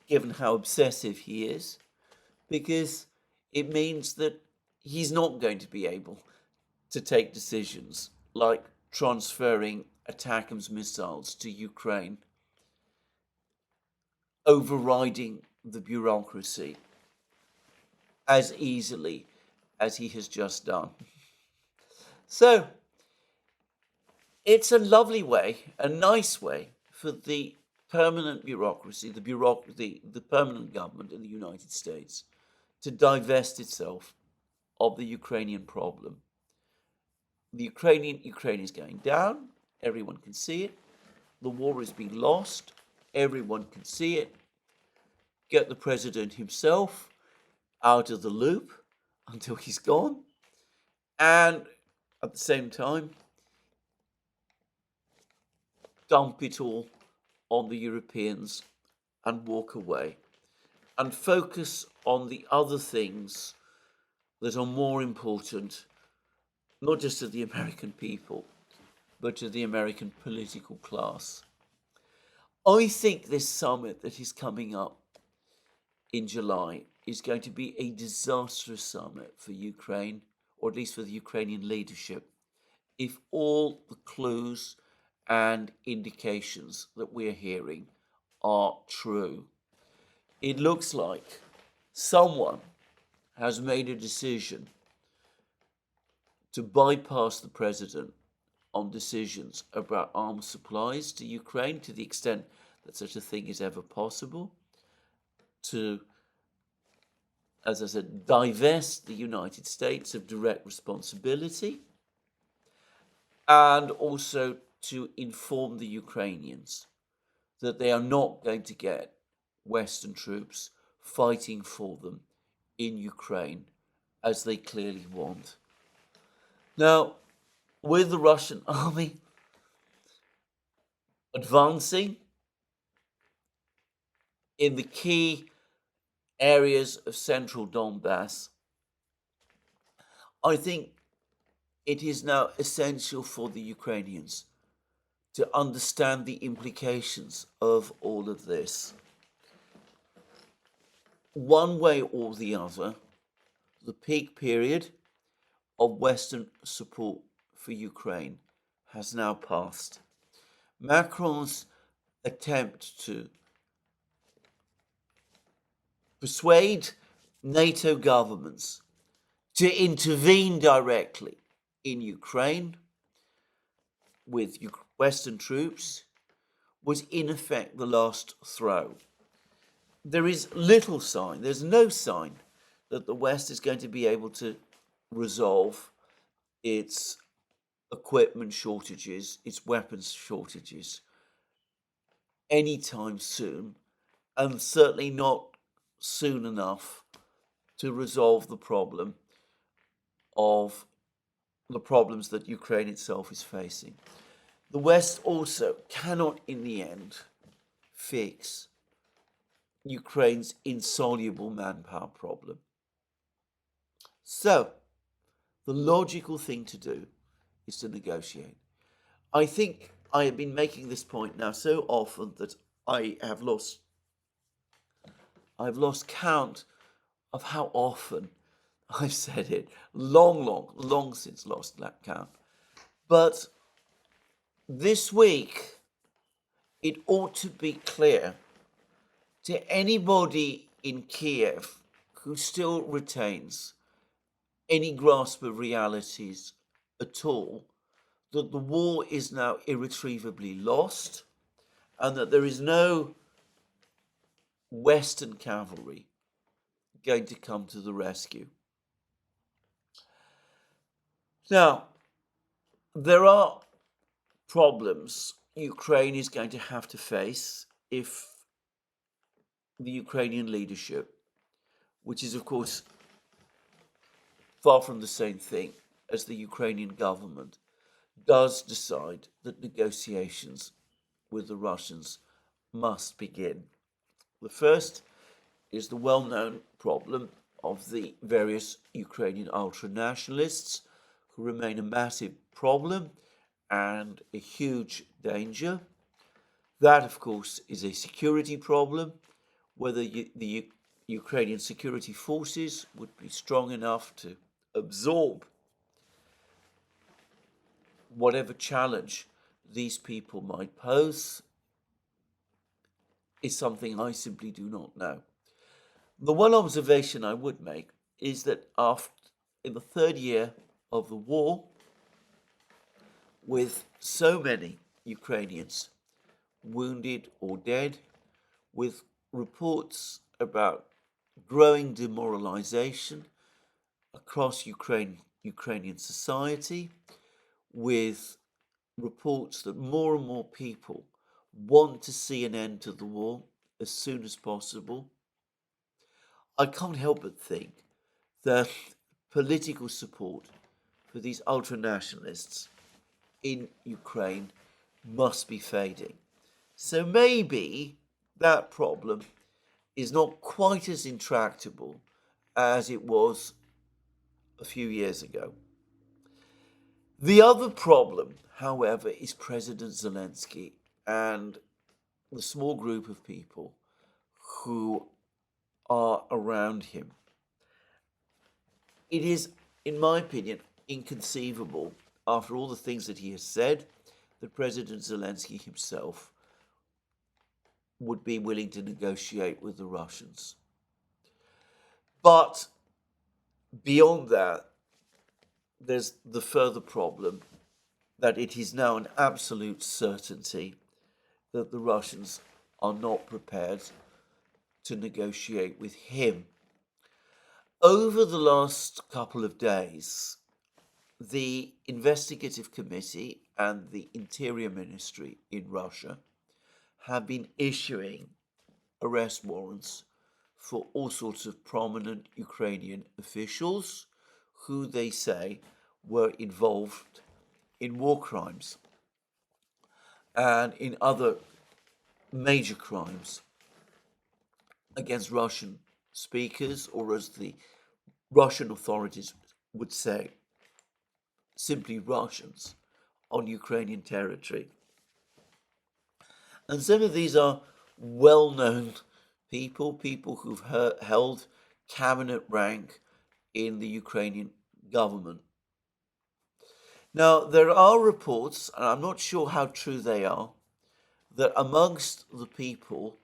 given how obsessive he is, because it means that he's not going to be able to take decisions like transferring ATACMS missiles to Ukraine, overriding the bureaucracy as easily as he has just done. So it's a lovely way, a nice way for the permanent bureaucracy, the permanent government in the United States to divest itself of the Ukrainian problem. The Ukraine is going down, everyone can see it. The war is being lost, everyone can see it. Get the president himself out of the loop until he's gone, and at the same time dump it all on the Europeans and walk away and focus on the other things that are more important, not just to the American people, but to the American political class. I think this summit that is coming up in July is going to be a disastrous summit for Ukraine, or at least for the Ukrainian leadership, if all the clues and indications that we're hearing are true. It looks like someone has made a decision to bypass the president on decisions about arms supplies to Ukraine, to the extent that such a thing is ever possible, to, as I said, divest the United States of direct responsibility, and also to inform the Ukrainians that they are not going to get Western troops fighting for them in Ukraine as they clearly want. Now, with the Russian army advancing in the key areas of central Donbass, I think it is now essential for the Ukrainians to understand the implications of all of this. One way or the other, the peak period of Western support for Ukraine has now passed. Macron's attempt to persuade NATO governments to intervene directly in Ukraine with Western troops was in effect the last throw. There is little sign, there's no sign that the West is going to be able to resolve its equipment shortages, its weapons shortages anytime soon, and certainly not soon enough to resolve the problems that Ukraine itself is facing. The West also cannot, in the end, fix Ukraine's insoluble manpower problem. So, the logical thing to do is to negotiate. I think I have been making this point now so often that I've lost count of how often I've said it. Long since lost that count. But this week, it ought to be clear to anybody in Kiev who still retains any grasp of realities at all, that the war is now irretrievably lost and that there is no Western cavalry going to come to the rescue. Now, there are problems Ukraine is going to have to face if the Ukrainian leadership, which is of course far from the same thing as the Ukrainian government, does decide that negotiations with the Russians must begin. The first is the well-known problem of the various Ukrainian ultra-nationalists, who remain a massive problem and a huge danger. That, of course, is a security problem, whether the Ukrainian security forces would be strong enough to absorb whatever challenge these people might pose is something I simply do not know. The one observation I would make is that in the third year of the war, with so many Ukrainians wounded or dead, with reports about growing demoralization across Ukrainian society, with reports that more and more people want to see an end to the war as soon as possible, I can't help but think that political support for these ultra-nationalists in Ukraine must be fading. So maybe that problem is not quite as intractable as it was a few years ago. The other problem, however, is President Zelensky and the small group of people who are around him. It is, in my opinion, inconceivable, after all the things that he has said, that President Zelensky himself would be willing to negotiate with the Russians. But beyond that, there's the further problem that it is now an absolute certainty that the Russians are not prepared to negotiate with him. Over the last couple of days, the investigative committee and the Interior Ministry in Russia have been issuing arrest warrants for all sorts of prominent Ukrainian officials who they say were involved in war crimes and in other major crimes against Russian speakers, or as the Russian authorities would say, simply Russians on Ukrainian territory. And some of these are well-known people who've held cabinet rank in the Ukrainian government. Now, there are reports, and I'm not sure how true they are, that amongst the people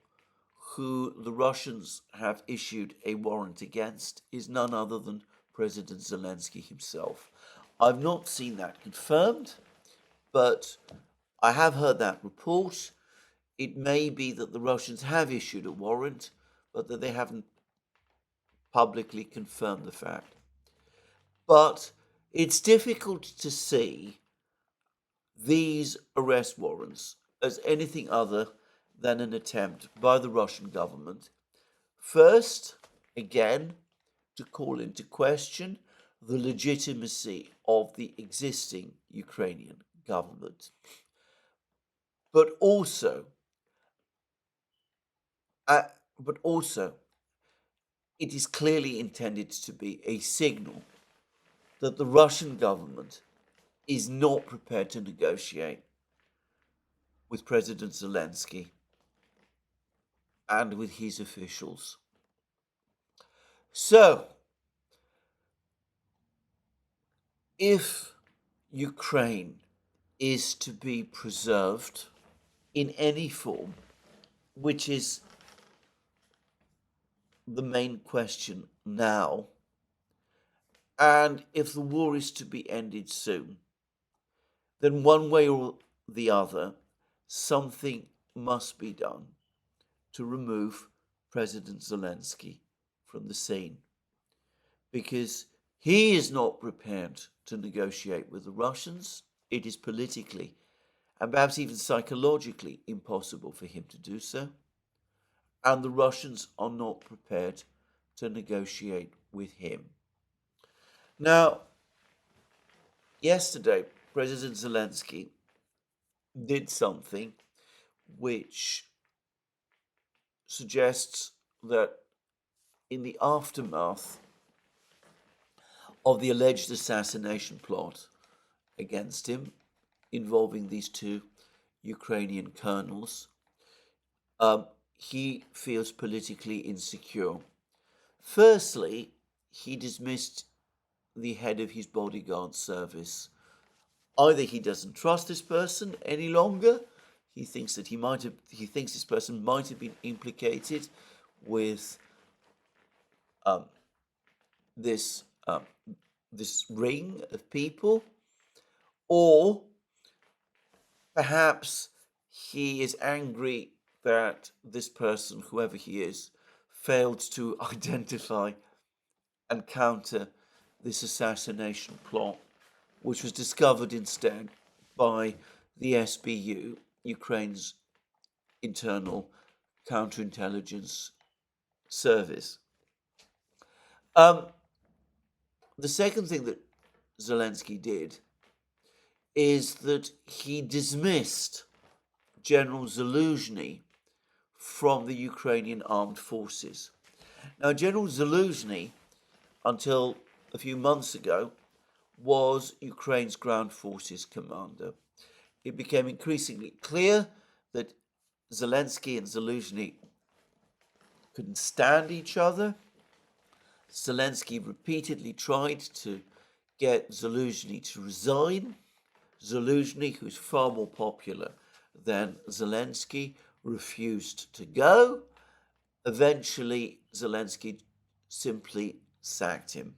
who the Russians have issued a warrant against is none other than President Zelensky himself. I've not seen that confirmed, but I have heard that report. It may be that the Russians have issued a warrant, but that they haven't publicly confirmed the fact. But it's difficult to see these arrest warrants as anything other than an attempt by the Russian government, first, again, to call into question the legitimacy of the existing Ukrainian government, but also it is clearly intended to be a signal that the Russian government is not prepared to negotiate with President Zelensky and with his officials. So, if Ukraine is to be preserved in any form, which is the main question now, and if the war is to be ended soon, then one way or the other, something must be done to remove President Zelensky from the scene, because he is not prepared to negotiate with the Russians. It is politically and perhaps even psychologically impossible for him to do so, and the Russians are not prepared to negotiate with him. Now, yesterday, President Zelensky did something which suggests that in the aftermath of the alleged assassination plot against him involving these two Ukrainian colonels, he feels politically insecure. Firstly, he dismissed the head of his bodyguard service Either he doesn't trust this person any longer, he thinks that he thinks this person might have been implicated with this this ring of people, or perhaps he is angry that this person, whoever he is, failed to identify and counter this assassination plot, which was discovered instead by the SBU, Ukraine's internal counterintelligence service. The second thing that Zelensky did is that he dismissed General Zaluzhny from the Ukrainian armed forces. Now, General Zaluzhny, until a few months ago, was Ukraine's ground forces commander. It became increasingly clear that Zelensky and Zaluzhny couldn't stand each other. Zelensky repeatedly tried to get Zaluzhny to resign. Zaluzhny, who's far more popular than Zelensky, refused to go. Eventually, Zelensky simply sacked him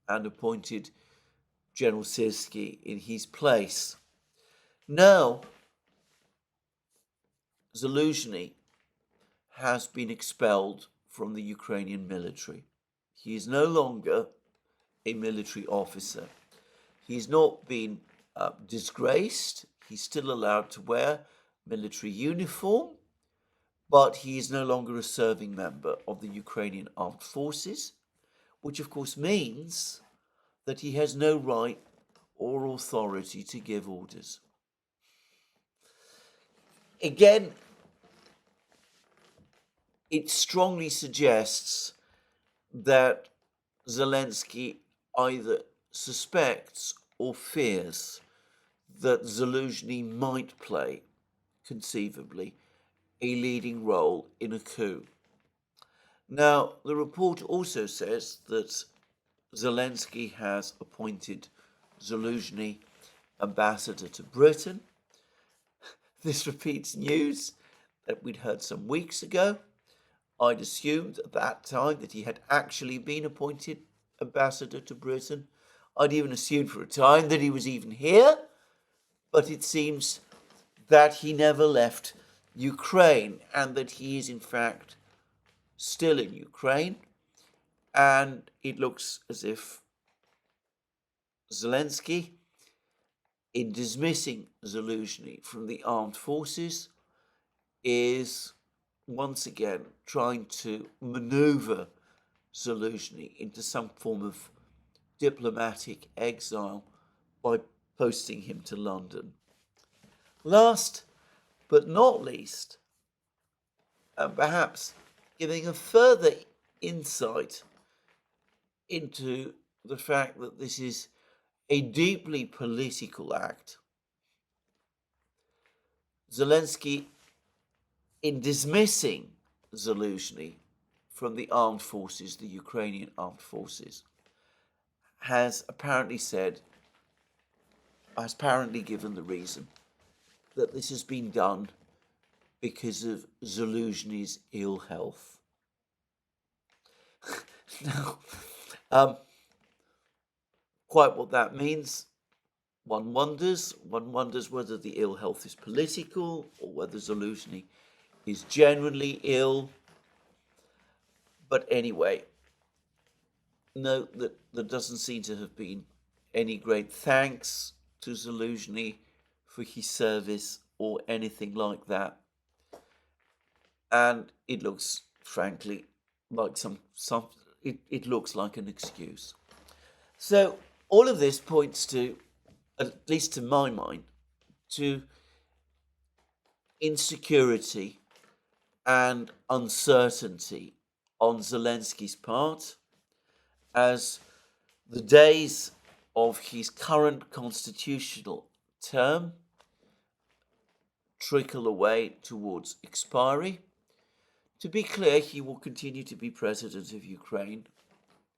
and appointed General Syrskyi in his place. Now, Zaluzhny has been expelled from the Ukrainian military. He is no longer a military officer. He's not been disgraced. He's still allowed to wear military uniform, but he is no longer a serving member of the Ukrainian armed forces, which of course means that he has no right or authority to give orders. Again, it strongly suggests that Zelensky either suspects or fears that Zaluzhny might play, conceivably, a leading role in a coup. Now, the report also says that Zelensky has appointed Zaluzhny ambassador to Britain. This repeats news that we'd heard some weeks ago. I'd assumed at that time that he had actually been appointed ambassador to Britain. I'd even assumed for a time that he was even here, but it seems that he never left Ukraine and that he is in fact still in Ukraine. And it looks as if Zelensky, in dismissing Zaluzhny from the armed forces, is once again trying to maneuver Zaluzhny into some form of diplomatic exile by posting him to London. Last but not least, and perhaps giving a further insight into the fact that this is a deeply political act, Zelensky, in dismissing Zaluzhny from the armed forces, the Ukrainian armed forces, has apparently given the reason that this has been done because of Zaluzhny's ill health. Now, quite what that means, one wonders whether the ill health is political or whether Zaluzhny is genuinely ill. But anyway, note that there doesn't seem to have been any great thanks to Zaluzhny for his service or anything like that. And it looks, frankly, like it looks like an excuse. So all of this points to, at least to my mind, to insecurity and uncertainty on Zelensky's part as the days of his current constitutional term trickle away towards expiry. To be clear, he will continue to be president of Ukraine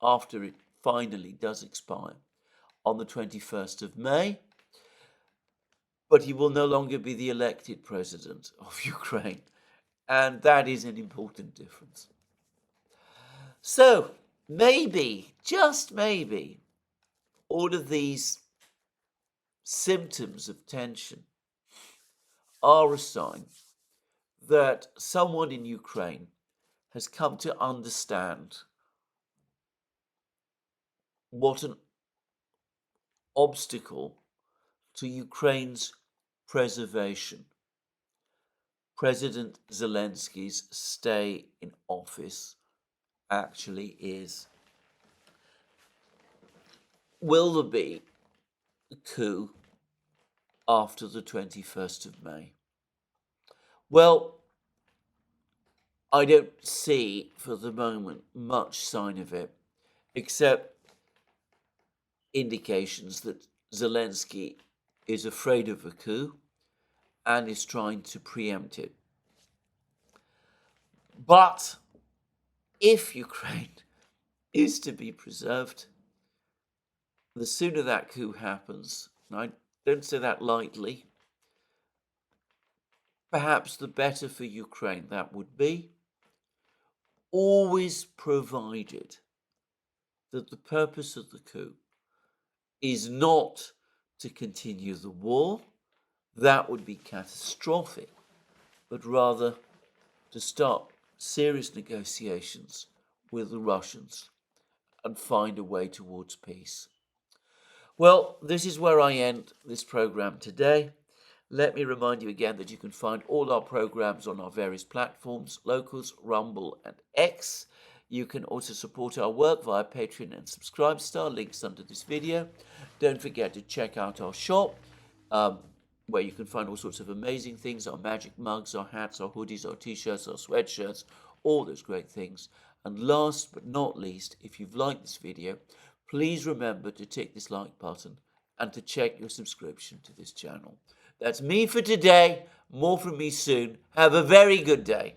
after it finally does expire on the 21st of May. but he will no longer be the elected president of Ukraine. And that is an important difference. So maybe, just maybe, all of these symptoms of tension are a sign that someone in Ukraine has come to understand what an obstacle to Ukraine's preservation President Zelensky's stay in office actually is. Will there be a coup after the 21st of May? Well, I don't see for the moment much sign of it, except indications that Zelensky is afraid of a coup and is trying to preempt it. But if Ukraine is to be preserved, the sooner that coup happens, and I don't say that lightly, perhaps the better for Ukraine that would be, always provided that the purpose of the coup is not to continue the war. That would be catastrophic, but rather to start serious negotiations with the Russians and find a way towards peace. Well, this is where I end this program today. Let me remind you again that you can find all our programs on our various platforms, Locals, Rumble and X. You can also support our work via Patreon and Subscribestar, links under this video. Don't forget to check out our shop, where you can find all sorts of amazing things, our magic mugs, our hats, our hoodies, our t-shirts, our sweatshirts, all those great things. And last but not least, if you've liked this video, please remember to tick this like button and to check your subscription to this channel. That's me for today. More from me soon. Have a very good day.